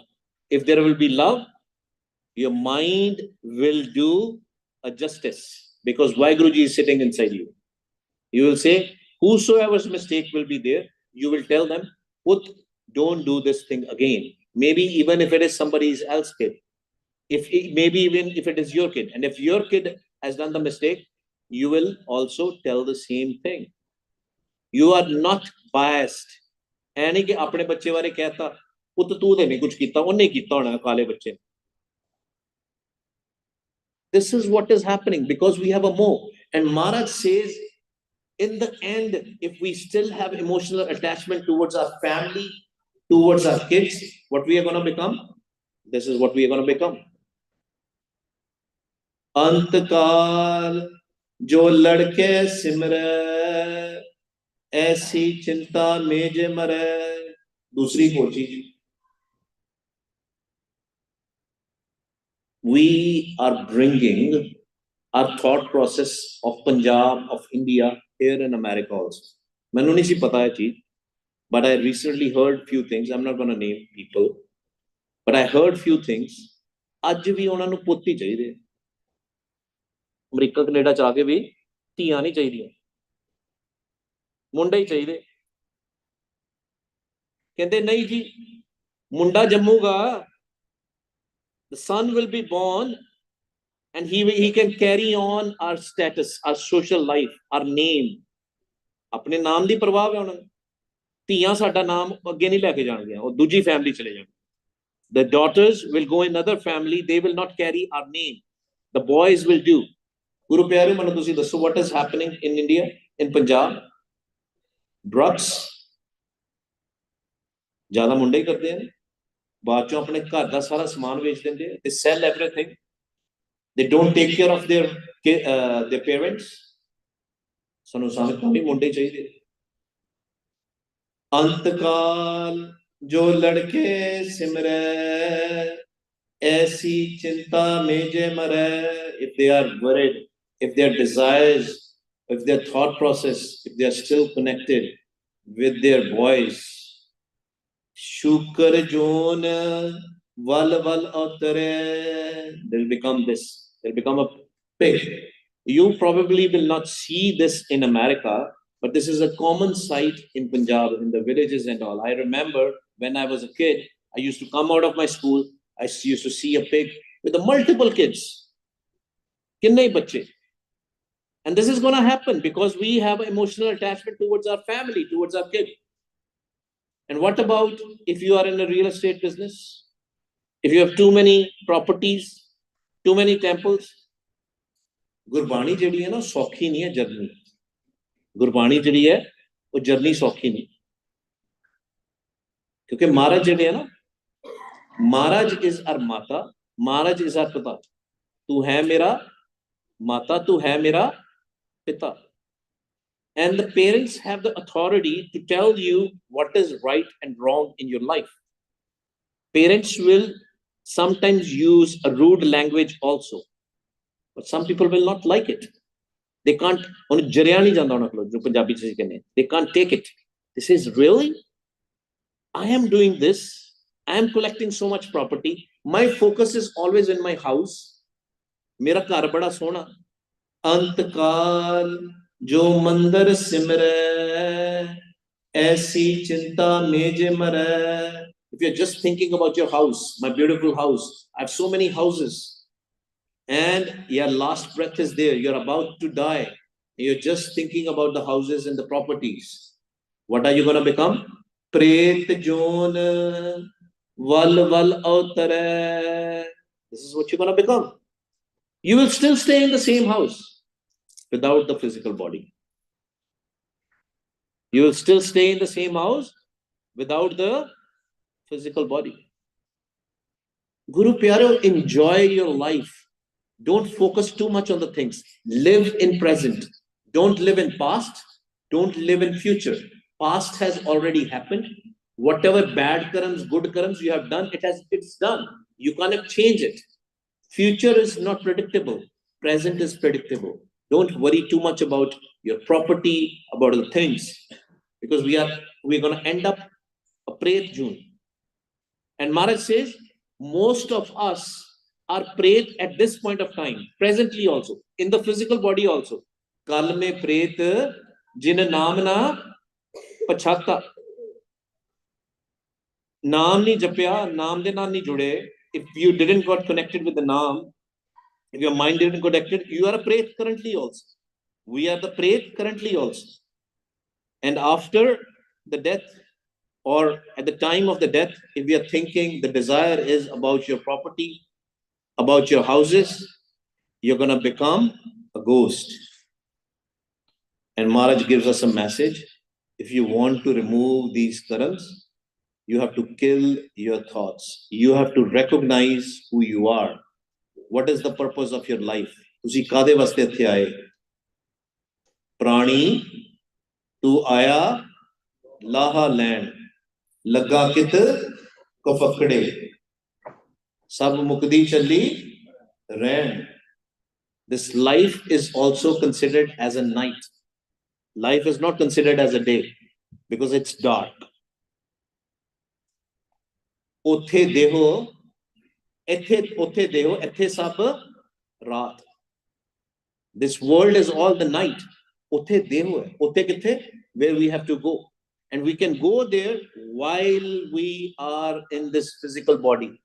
If there will be love, your mind will do a justice because Vaiguruji is sitting inside you. You will say, whosoever's mistake will be there, you will tell them, Put, don't do this thing again. Maybe even if it is somebody else's kid. Maybe even if it is your kid. And if your kid has done the mistake, you will also tell the same thing. You are not biased. ऐ कि अपने बच्चे बारे कहता पुत तू ते नहीं कुछ कीता, उन्हें कीता होना काले बच्चे. This is what is happening because we have a moh. And Maharaj says, in the end, if we still have emotional attachment towards our family, towards our kids, what we are going to become? This is what we are going to become. अंतकाल जो लड़के सिमरै ऐसी चिंता में जे मरै. दूसरी खोजी, we are bringing our thought process of Punjab, of India, here in America also. Mainu nahi si pata hai cheez, but I recently heard few things. I'm not going to name people, but I heard few things. ਅੱਜ ਵੀ ਉਹਨਾਂ ਨੂੰ ਪੁੱਤ ਹੀ ਚਾਹੀਦੇ, America Canada ਚ ਆ ਕੇ ਵੀ ਧੀਆਂ ਨਹੀਂ ਚਾਹੀਦੀਆਂ, ਮੁੰਡੇ ਹੀ ਚਾਹੀਦੇ। ਕਹਿੰਦੇ ਨਹੀਂ ਜੀ, ਮੁੰਡਾ ਜੰਮੂਗਾ, the son will be born and he can carry on our status, our social life, our name. ਆਪਣੇ ਨਾਮ ਦੀ ਪਰਵਾਹ ਹੈ ਉਹਨਾਂ ਨੂੰ। ਧੀਆਂ ਸਾਡਾ ਨਾਮ ਅੱਗੇ ਨਹੀਂ ਲੈ ਕੇ ਜਾਣਗੀਆਂ, ਉਹ ਦੂਜੀ ਫੈਮਿਲੀ ਚਲੇ ਜਾਣਗੇ। The daughters will go in another family, they will not carry our name, the boys will do. Guru ਪਿਆਰੇ ਮੈਨੂੰ ਤੁਸੀਂ ਦੱਸੋ, what is happening in India, in Punjab? Drugs ਜ਼ਿਆਦਾ ਮੁੰਡੇ ਹੀ ਕਰਦੇ ਨੇ, ਬਾਅਦ ਚੋਂ ਆਪਣੇ ਘਰ ਦਾ ਸਾਰਾ ਸਮਾਨ ਵੇਚ ਦਿੰਦੇ, they sell everything, they don't take care of their parents. ਸਾਨੂੰ ਸਾਂਭਣ ਵੀ ਮੁੰਡੇ ਚਾਹੀਦੇ। अंतकाल जो लड़के सिमरे ऐसी चिंता में जे मरे। If they are worried, if their desires, if their thought process, if they are still connected with their boys, shukar joon wal wal otare, they'll become this, they'll become a pig. You probably will not see this in America, but this is a common sight in Punjab, in the villages and all. I remember when I was a kid, I used to come out of my school, I used to see a pig with multiple kids. Kinne bache. And this is going to happen because we have an emotional attachment towards our family, towards our kid. And what about if you are in a real estate business? If you have too many properties, too many temples? Gurbani jehdi hai na, sokhi nahi hai journey. Gurbani जी है वो journey सौखी नहीं, क्योंकि महाराज जी है ना, महाराज is are माता, महाराज is are पिता। तू है मेरा माता, तू है मेरा पिता। And the parents have the authority to tell you what is right and wrong in your life. Parents will sometimes use a rude language also, but some people will not like it. They can't, they can't take it. This is really, I am doing this, I am collecting so much property, my focus is always in my house, mera ghar bada sona, antkal jo mandar simre aisi chinta mein je mare. If you're just thinking about your house, my beautiful house, I have so many houses, and your last breath is there, you're about to die, you're just thinking about the houses and the properties, what are you going to become? Pret joon wal wal avtare. This is what you're going to become. You will still stay in the same house without the physical body. You will still stay in the same house without the physical body. Guru Pyaro, enjoy your life. Don't focus too much on the things. Live in present. Don't live in past. Don't live in future. Past has already happened. Whatever bad karams, good karams you have done, it's done. You cannot change it. Future is not predictable. Present is predictable. Don't worry too much about your property, about the things, because we're going to end up a Pret June. And Maharaj says, most of us are Pret at this point of time, presently also, in the physical body also. Kal mein Pret jin naam na pachhata. Naam nahi japya, naam de naal nahi jude. If you didn't got connected with the naam, if your mind didn't connected, you are a Pret currently also. We are the Pret currently also. And after the death, or at the time of the death, if we are thinking the desire is about your property, about your houses, you're going to become a ghost. And Maharaj gives us a message. If you want to remove these karams, you have to kill your thoughts. You have to recognize who you are. What is the purpose of your life? Tusi kade vaste the aaye? Prani, tu aaya laha land. Laga kit ko pakde. Sab mukdi chali Ran. This life is also considered as a night. Life is not considered as a day because it's dark. Othe deho, othe deho, ethe sab raat. This world is all the night. Othe deho hai. Othe kithe? Where we have to go. And we can go there while we are in this physical body.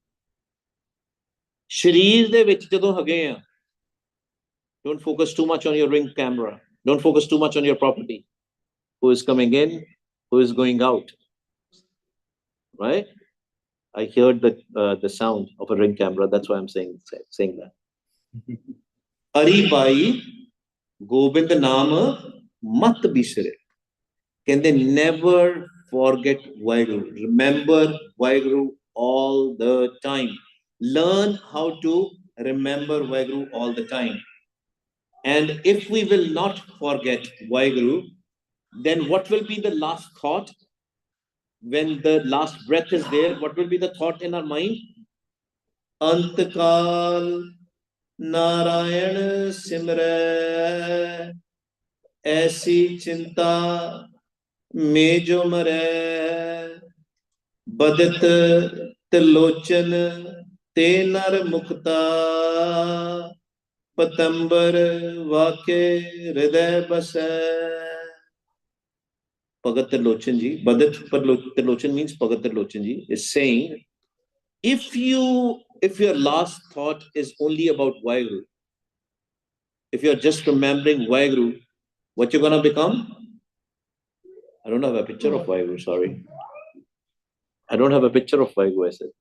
शरीर दे विच जदों हगे आ, don't focus too much on your ring camera. Don't focus too much on your property. Who is coming in? Who is going out? Right? I heard the sound of a ring camera. That's why I'm saying that. Ari Bai Gobind Naam Mat Bisre. Can they never forget Vaheguru? Remember Vaheguru all the time. Learn how to remember Vaheguru all the time. And if we will not forget Vaheguru, then what will be the last thought? When the last breath is there, what will be the thought in our mind? Antakal Narayan Simre Aisi Chinta में जो मरे बदत त्रिलोचन ते नर मुक्ता पतंबर वाके हृदय बसै. Bhagat Tirlochan ji, Bhagat Tirlochan means Bhagat Tirlochan ji is saying, if your last thought is only about Vaheguru, if you're just remembering Vaheguru, what you're gonna become? I don't have a picture of Vaheguru, sorry. I don't have a picture of Vaheguru, I said.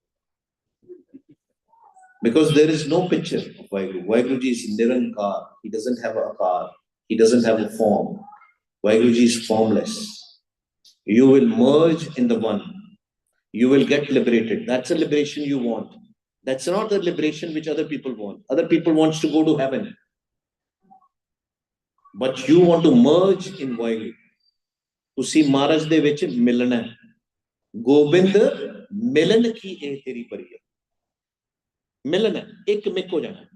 Because there is no picture of Vaheguru. Vaheguru ji is Nirankar. He doesn't have a car. He doesn't have a form. Vaheguru ji is formless. You will merge in the one. You will get liberated. That's a liberation you want. That's not the liberation which other people want. Other people want to go to heaven. But you want to merge in Vaheguru. Usi Maharaj de vich milana. Gobind milan ki eh teri pari hai. मिलन है, एक Mick हो जाना.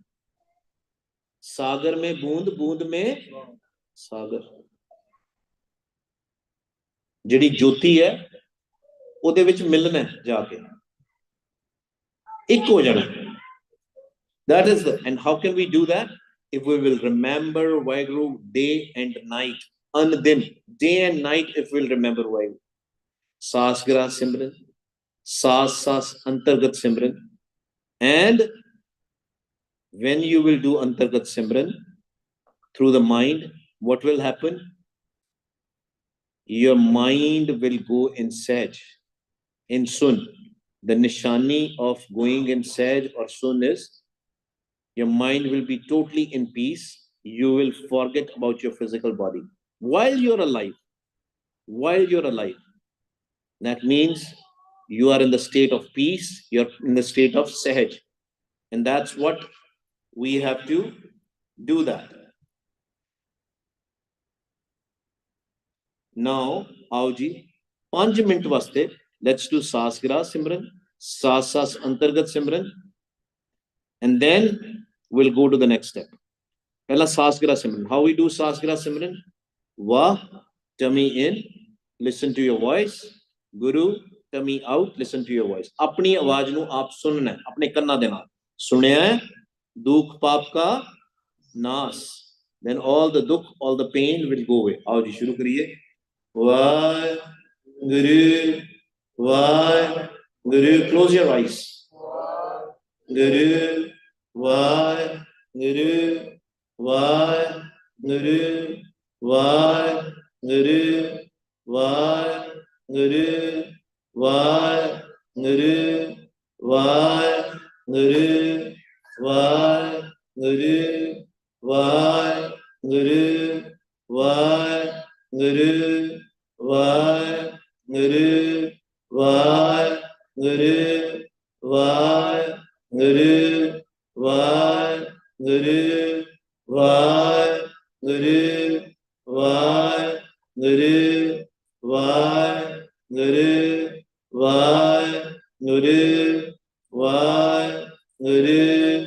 सागर में बूंद, बूंद में सागर. जिहड़ी ज्योति है ਉਹਦੇ ਵਿੱਚ ਮਿਲਣ ਹੈ ਜਾ ਕੇ, ਇੱਕ ਹੋ ਜਾਣਾ. That is the, and how can we do that? If we will remember Vaheguru day and night, andin, day and night, if we'll remember Vaheguru. Saas gira simran, saas antargat simran. And when you will do antargat simran through the mind, what will happen? Your mind will go in Saj, in Sun. The nishani of going in Saj or Sun is your mind will be totally in peace. You will forget about your physical body while you're alive. While you're alive. That means you are in the state of peace. You're in the state of Sahaj. And that's what we have to do that. Now, Aoji, 5 minute vaste, let's do Sasgira Simran, Sas Antargat Simran, and then we'll go to the next step. Pehla Sasgira Simran. How we do Sasgira Simran? Wah, tummy in, listen to your voice. Guru, tummy out, listen to your voice. अपनी आवाज नु आप सुनना है, अपने कन्ना दे नाल. सुनया है, दुख पाप का नाश. Then all the dukh, all the pain will go away. आओ जी शुरू करिए. Why, Guru, why, Guru, close your eyes. Guru, why, Guru, why, Guru, why, Guru, why, Guru, why, Guru, why, Guru, why, Guru, why, Guru, why, Guru, why, Guru, why, Guru, why, Guru, why, Guru, why, Guru, why, Guru, why, Guru, why, Guru, why, Guru,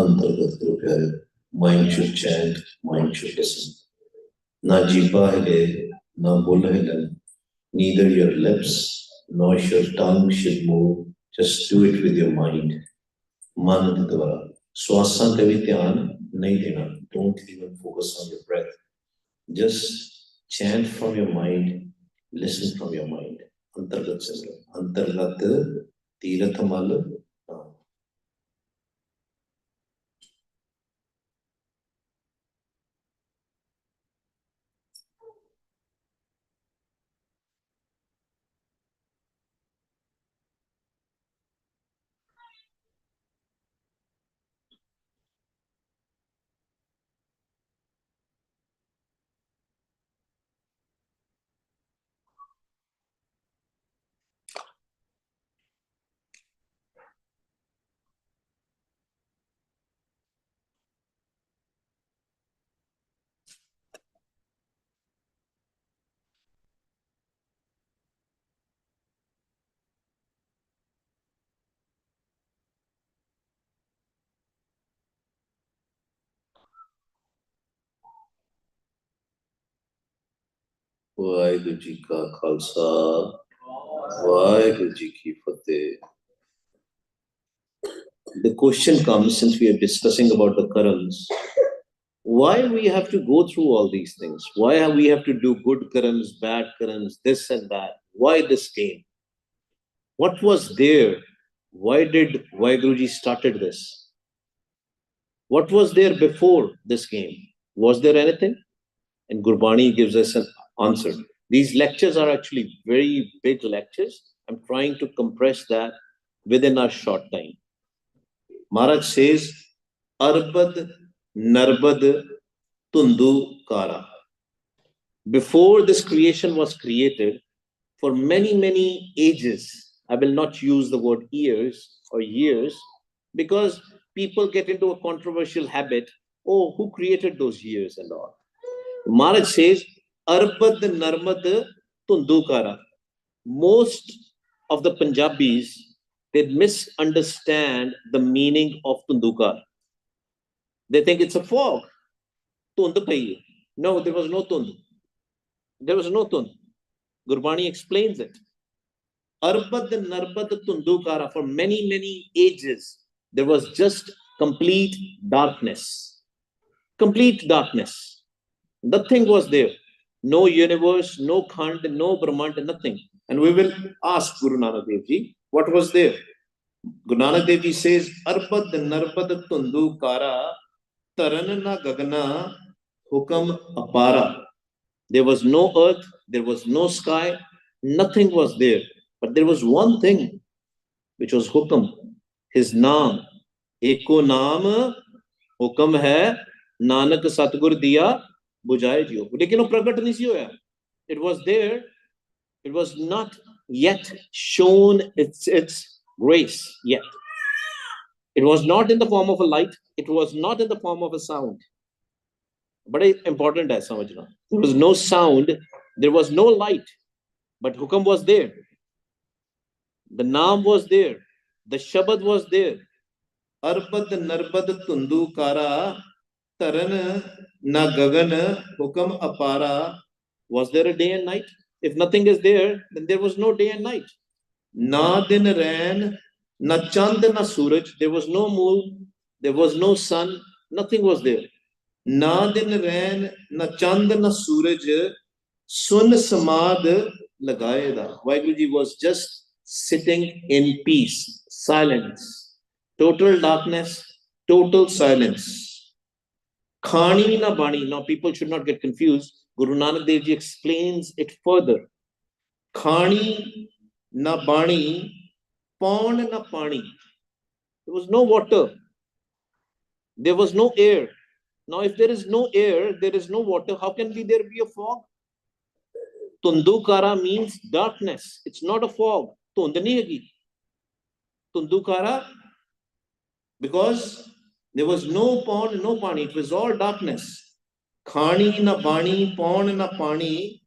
अंतर्गत करो प्यारे. Mind should chant, mind should listen. Na jipa हिले, na बोल हिले, neither your lips nor your tongue should move. Just do it with your mind. मन के द्वारा श्वासां पे भी ध्यान नहीं देना. Don't even focus on your breath. Just chant from your mind, listen from your mind. अंतर्गत से अंतर्गत तीर्थ मल. वाहिगुरु जी का खालसा, वाहिगुरु जी की फतेह. The question comes, since we are discussing about the karams, why we have to go through all these things? Why we have to do good karams, bad karams, this and that? Why this game? What was there? Why did Vaiguruji started this? What was there before this game? Was there anything? And Gurbani gives us an answer. These lectures are actually very big lectures. I'm trying to compress that within a short time. Maharaj says, Arbad Narbad Tundu Kara. Before this creation was created, for many, many ages, I will not use the word years or years, because people get into a controversial habit. Oh, who created those years and all? Maharaj says, Arbad Narmad Tundukara. Most of the Punjabis, they misunderstand the meaning of Tundukar. They think it's a fog. Tund pai. No, there was no Tund. There was no Tund. Gurbani explains it. Arbad Narbad Tundukara, for many, many ages, there was just complete darkness. Complete darkness. Nothing was there. No universe, no Khand, no Brahmand, nothing. And we will ask Guru Nanak Dev Ji, what was there? Guru Nanak Dev Ji says, Arbad Narbad Tundukara, Taranna Gagana, Hukam Apara. There was no earth, there was no sky, nothing was there. But there was one thing, which was Hukam, his Naam. Eko Naam Hukam hai, Nanak Satgur diya, bujaye jiyo. Lekin wo pragat nahi si hoya. It was there, it was not yet shown its grace yet. It was not in the form of a light, it was not in the form of a sound. बड़े important है समझना. There was no sound, there was no light, but Hukam was there. The Naam was there, the Shabad was there. Arbad Narbad Tundu Kara, Taran Na Gagan Hukam Apara. Was there a day and night? If nothing is there, then there was no day and night. Na din ran, na chand na suraj. There was no moon, there was no sun, nothing was there. Na din ran, na chand na suraj, sun samad lagayeda. Vaiguruji was just sitting in peace, silence, total darkness, total silence. Khani na bani. Now people should not get confused. Guru Nanak Dev Ji explains it further. Khani na bani, pawn na pani. There was no water. There was no air. Now, if there is no air, there is no water, how can there be a fog? Tundukara means darkness. It's not a fog. Tund nahi hegi. Tundukara, because there was no pond, no pani. It was all darkness. Khani na bani, pawn na pani,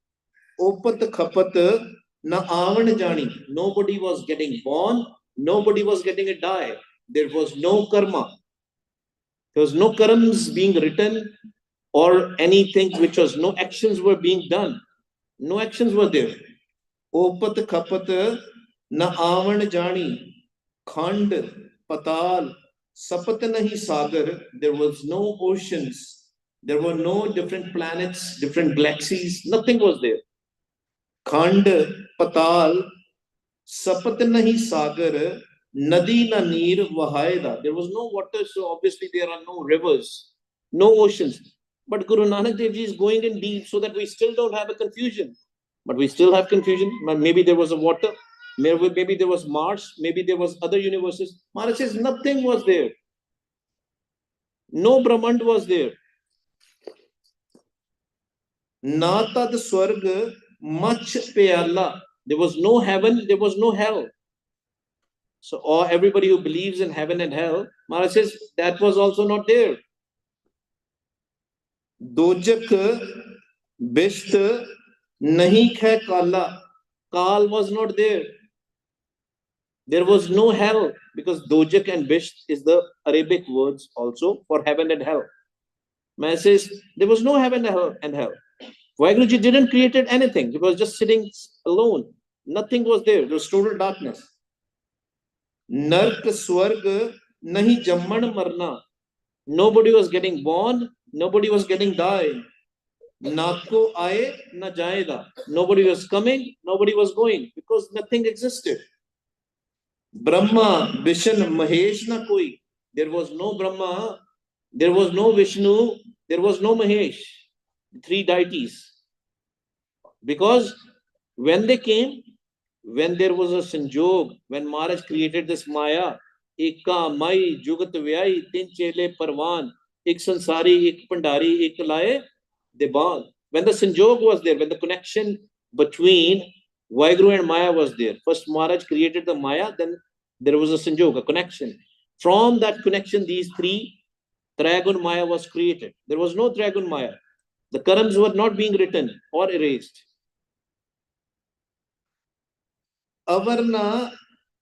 opat khapat na avan jani. Nobody was getting born. Nobody was getting a die. There was no karma. There was no karmas being written or anything which was, no actions were being done. No actions were there. Opat khapat na avan jani. Khand, patal, sapat nahi sagar. There was no oceans. There were no different planets, different galaxies. Nothing was there. Khand, patal, sapat nahi sagar, nadi na neer vahayda. There was no water, so obviously there are no rivers, no oceans. But Guru Nanak Dev Ji is going in deep so that we still don't have a confusion. But we still have confusion. Maybe there was a water, maybe there was Mars, maybe there was other universes. Maharaj says nothing was there. No Brahmand was there. Natad Swarg Mach Peyala. There was no heaven, there was no hell. So, or everybody who believes in heaven and hell, Maharaj says that was also not there. Dojak Bist Nahi Khe Kala. Kal was not there. There was no hell, because Dojak and Bisht is the Arabic words also for heaven and hell. Maharaj says there was no heaven and hell. Vaiguruji didn't create anything. He was just sitting alone. Nothing was there. There was total darkness. Nark Swarg Nahi Jamman Marna. Nobody was getting born. Nobody was getting died. Nako Aye Na Jayeda. Nobody was coming. Nobody was going, because nothing existed. Brahma, Vishnu, Mahesh na koi. There was no Brahma. There was no Vishnu. There was no Mahesh. Three deities. Because when they came, when there was a sanjog, when Maharaj created this Maya, Eka Mai Jugat Vyai Tin Chele Parvan, Ek Sansari, Ek Pandari, Ek Laye Deban. When the sanjog was there, when the connection between Vaiguru and Maya was there, first Maharaj created the Maya, then there was a sanjog, a connection. From that connection, these three, Trigun Maya was created. There was no Trigun Maya. The karams were not being written or erased. Avarna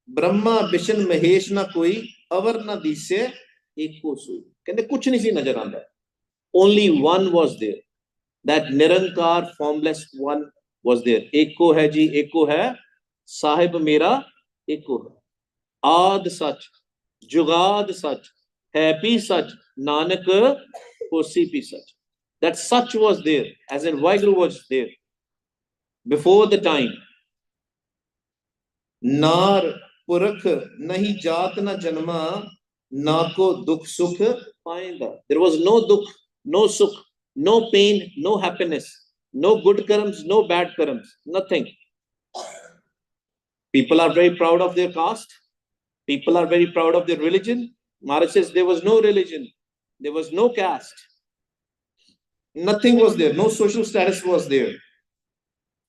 Brahma Vishnu Mahesh na koi, Avarna Disya Eko Sui. Kende kuch nahi si nazar aanda. Only one was there. That Nirankar formless one was there. Eko hai ji, Eko hai Sahib मेरा एको है। आद सच, जुगाद सच, happy सच, नानक होसी P such. That such was there, as in Vaheguru was there before the time. नार पुरख नहीं जात न जन्मा, ना को दुख सुख पाएंदा. There was no dukh, no sukh, no pain, no happiness, no good karams, no bad karams, nothing. People are very proud of their caste. People are very proud of their religion. Maharaj says there was no religion, there was no caste, nothing was there, no social status was there.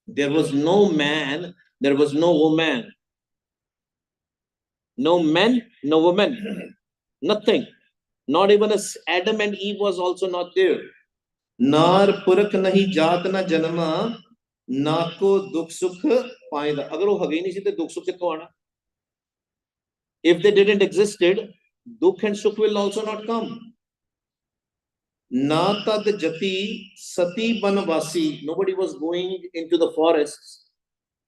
There was no man, there was no woman. No men, no women, nothing. Not even as Adam and Eve was also not there. नार पुरख नहीं जात ना जन्मा, ना को दुख सुख पाएंदा. अगर वो हगे नहीं सी ते दुख सुख कित्थों आना? If they didn't existed, dukh and sukh will also not come. Na tad jati sati banvasi. Nobody was going into the forests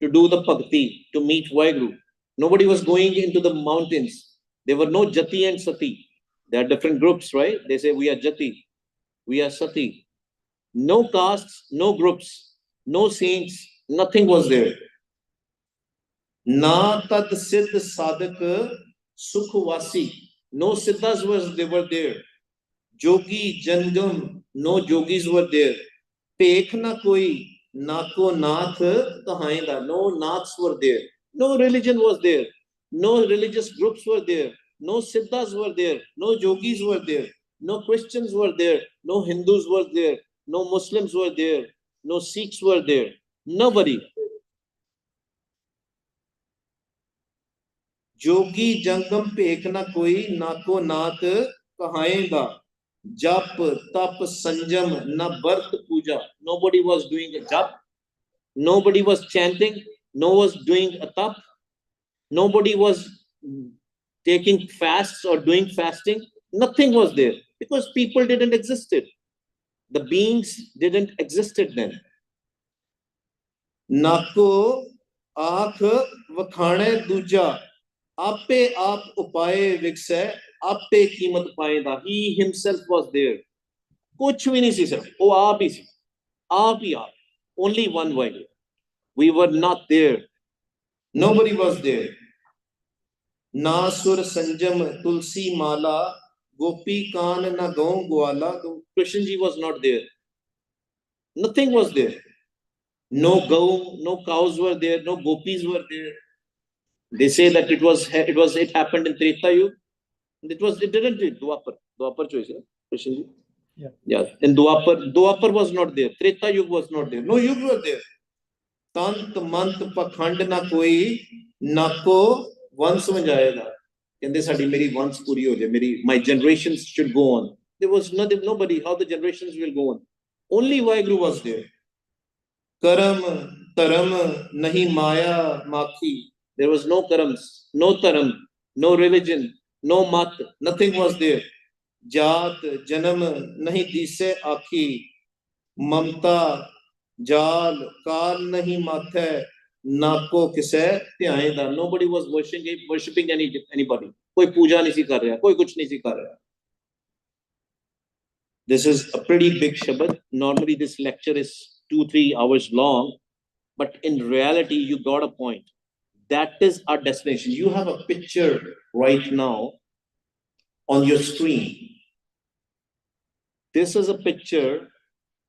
to do the bhakti, to meet Vaheguru. Nobody was going into the mountains. There were no jati and sati. There are different groups, right? They say we are jati, we are sati. No castes, no groups, no saints, nothing was there. Na tad siddh sadak sukhvasi. No siddhas they were there. Jogi jangam, no yogis were there. Pekh na koi, na ko nath kahainda. No naths were there. No religion was there. No religious groups were there. No siddhas were there. No yogis were there. No Christians were there. No Hindus were there. No Muslims were there. No Sikhs were there. Nobody. Jogi jangam pekh na koi, na ko nath kahainda. Jap, tap, sanjam, na birth puja. Nobody was doing a jap. Nobody was chanting. No one was doing a tap. Nobody was taking fasts or doing fasting. Nothing was there because people didn't existed. The beings didn't existed then. Nako aakh vakhane duja. Ape aap upaye vikse. Ape कीमत पाएगा. He himself was there. कुछ भी नहीं सी सिर्फ वो आप ही सी. आप ही आप. Only one way. We were not there. Nobody was there. Na sur sanjam tulsi mala, gopi kaan na gaon gwala. Krishna ji was not there. Nothing was there. No gaon, no cows were there. No gopis were there. They say that it happened in Treta Yuga. It didn't do Dwapar choice, Krishna ji. Yeah. In Dwapar was not there. Treta Yuga was not there. No Yuga were there. Tant mant pakhand na koi, na ko once mein jayega. Kende sadi meri once puri ho jaye. My generations should go on. There was nobody. How the generations will go on? Only Vaheguru was there. Karam, taram, nahi maya, makhi. There was no karams, no taram, no religion, no mat, nothing was there. Jat, janam, nahi dise akhi, mamta, jal, kal nahi mathe, nako kise dhyaenda. Nobody was worshipping anybody. Koi puja nahi si kar raha, koi kuch nahi si kar raha. This is a pretty big Shabad. Normally this lecture is 2-3 hours long, but in reality you got a point. That is our destination. You have a picture right now on your screen. This is a picture,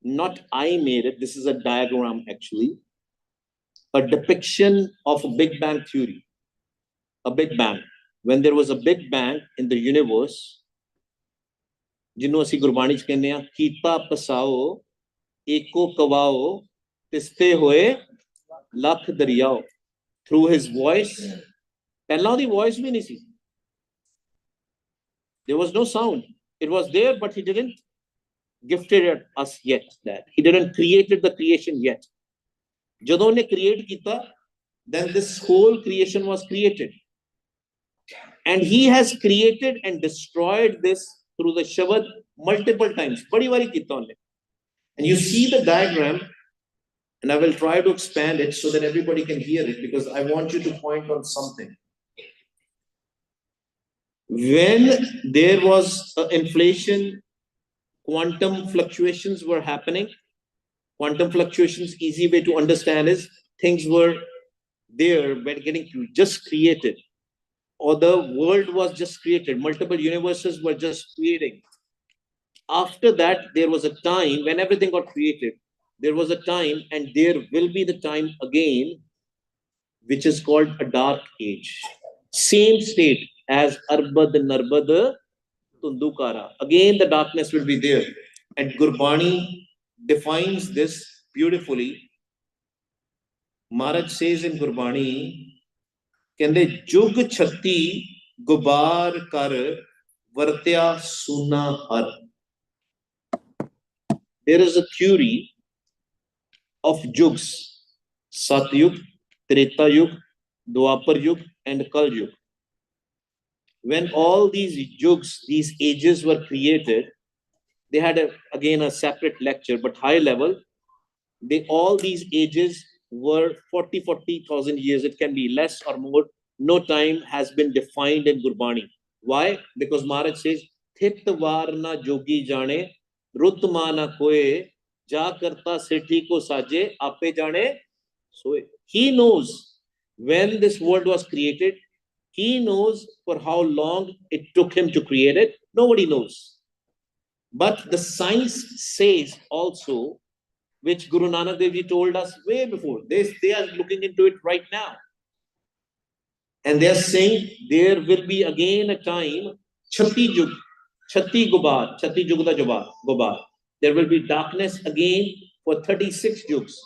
not I made it, this is a diagram actually. A depiction of a Big Bang theory. A Big Bang. When there was a Big Bang in the universe, जिन्हों असी गुरबाणी च कहने कीता पसाओ, एको कवाओ, तिस्ते होए लख दरियाओ. Through his voice, पहला the voice भी नहीं सी. There was no sound. It was there, but he didn't gifted it us yet. That he didn't created the creation yet. ਜਦੋਂ ਉਹਨੇ create ਕੀਤਾ, then this whole creation was created. And he has created and destroyed this through the Shabad multiple times. बड़ी बारी ਕੀਤਾ ਉਹने. And you see the diagram. And I will try to expand it so that everybody can hear it, because I want you to point on something. When there was inflation, quantum fluctuations were happening. Quantum fluctuations, easy way to understand is things were there, but getting just created, or the world was just created. Multiple universes were just creating. After that, there was a time when everything got created. There was a time, and there will be the time again, which is called a dark age. Same state as Arbad Narbad Tundukara. Again, the darkness will be there. And Gurbani defines this beautifully. Maharaj says in Gurbani, ਕਹਿੰਦੇ ਜੁਗ ਛੱਤੀ ਗੁਬਾਰ ਕਰ ਵਰਤਿਆ ਸੂਨਾ ਹਰ. There is a theory of yugs: Satyug, Treta Yug, Dwapar Yug, and Kal Yug. When all these yugs, these ages were created, they had again a separate lecture, but high level. All these ages were 40,000 years. It can be less or more. No time has been defined in Gurbani. Why? Because Maharaj says, Thit varna jogi jane, rutma na koe, ja karta seti ko saje, ape jane soe. He knows when this world was created. He knows for how long it took him to create it. Nobody knows. But the science says also, which Guru Nanak Dev Ji told us way before. They are looking into it right now. And they are saying there will be again a time, Chatti Jug, Chatti Gubar, Chatti Jugda Gubar. There will be darkness again for 36 Jugs.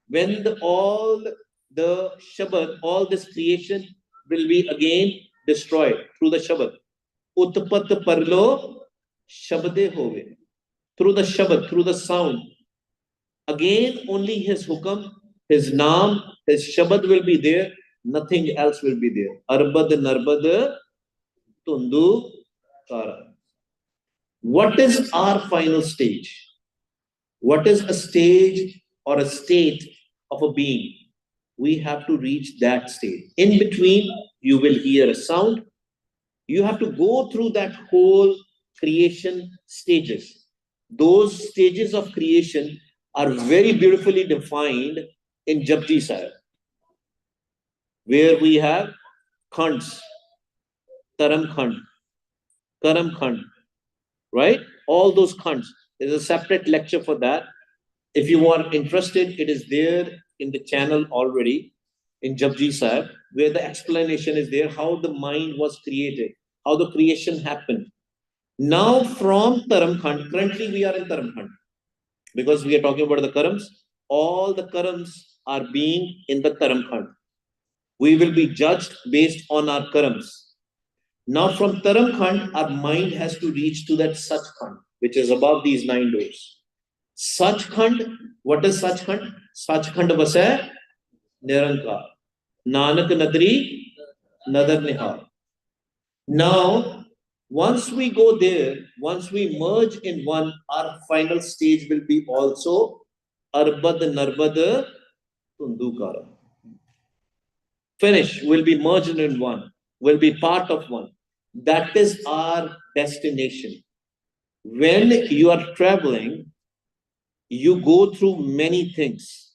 When all the Shabad, all this creation will be again destroyed through the Shabad. Utpat Parlo Shabde Hove. Through the Shabad, through the sound. Again, only his hukam, his naam, his shabad will be there. Nothing else will be there. Arbad Narbad Tundu Kara. What is our final stage? What is a stage or a state of a being? We have to reach that state. In between, you will hear a sound. You have to go through that whole creation stages. Those stages of creation are very beautifully defined in Japji Sahib, where we have Khands, Taram Khand, Karam Khand, right? All those Khands. There's a separate lecture for that. If you are interested, it is there in the channel already in Japji Sahib, where the explanation is there, how the mind was created, how the creation happened. Now from Taram Khand, currently we are in Taram Khand, because we are talking about the karams. All the karams are being in the Taram Khand. We will be judged based on our karams. Now from Taram Khand, our mind has to reach to that Sach Khand, which is above these 9 doors. Sach Khand, what is Sach Khand? Sach Khand vasai Nirankar. Nanak Nadri Nadar Nihar. Now, once we go there, once we merge in one, our final stage will be also Arbad Narbad Tundukara. Finish, will be merged in one, will be part of one. That is our destination. When you are traveling, you go through many things.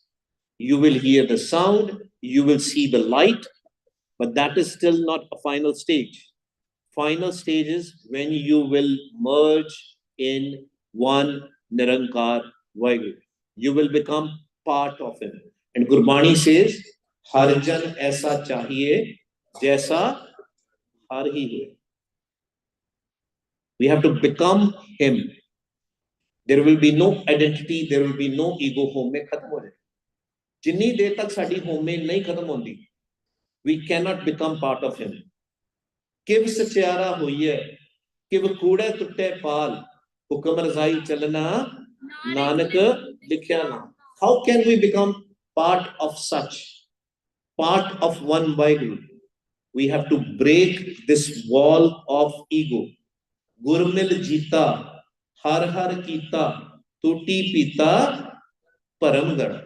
You will hear the sound, you will see the light, but that is still not a final stage. Final stage is when you will merge in one Nirankar Vaheguru. You will become part of him. And Gurbani says, Harjan aisa chahiye, jaisa har hi hai. We have to become him. There will be no identity, there will be no ego. Home mein khatam ho jaye. Jinni der tak sadi home mein nahi khatam hondi, we cannot become part of him. किव सचियारा होइए किव कूड़े टुटे पाल हुक्म रजाई चलना नानक लिखया ना. How can we become part of such, part of one Vaheguru? We have to break this wall of ego. Gurmil jita har har kita tuti pita param gada.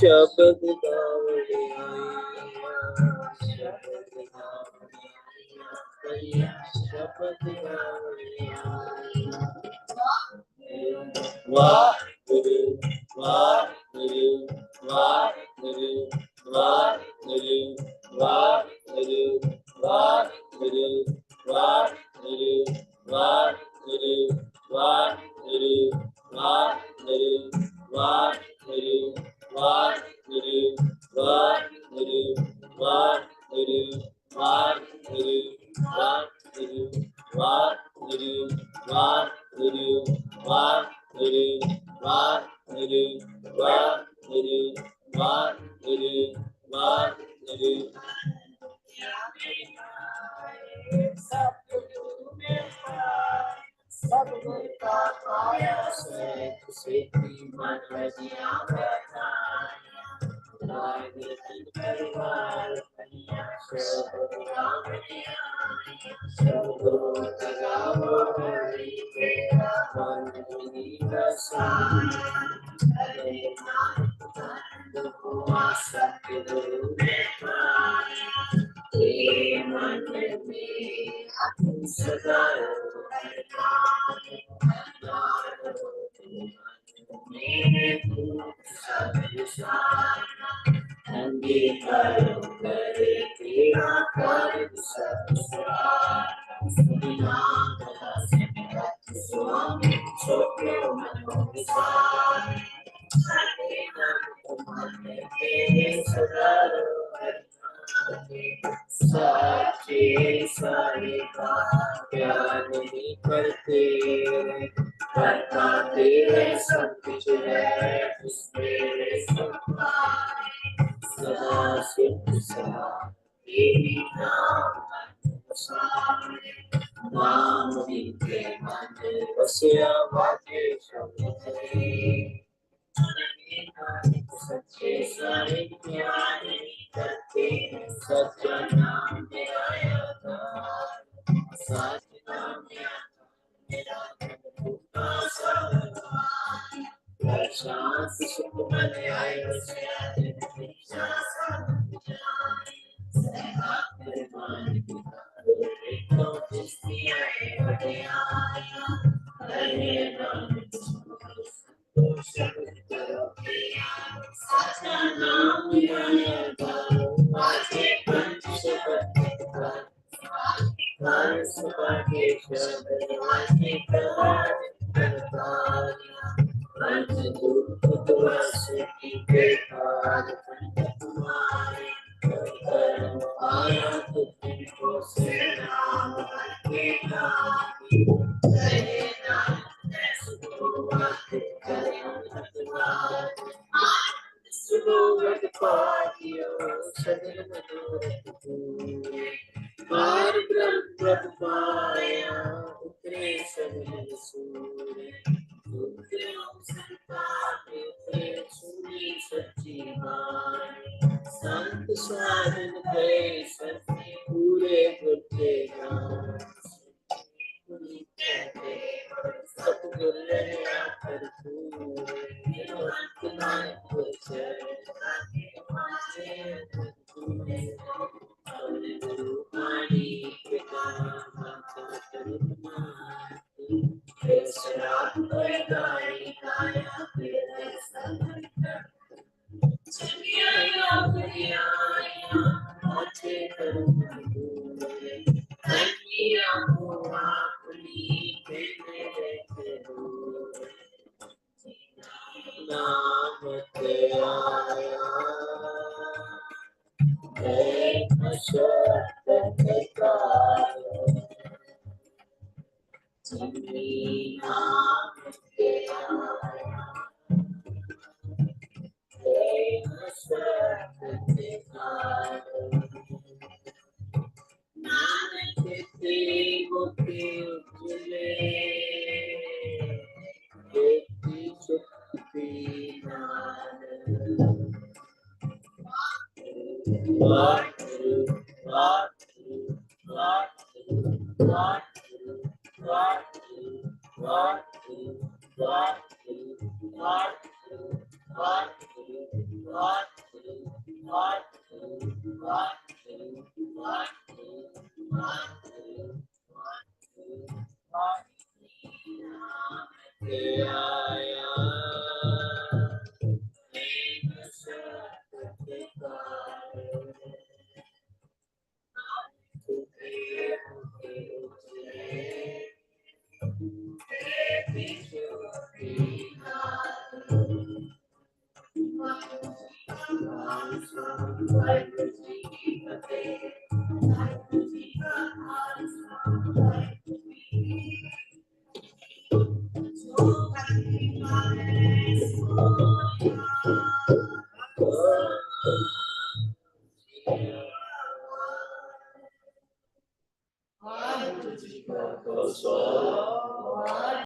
शब्द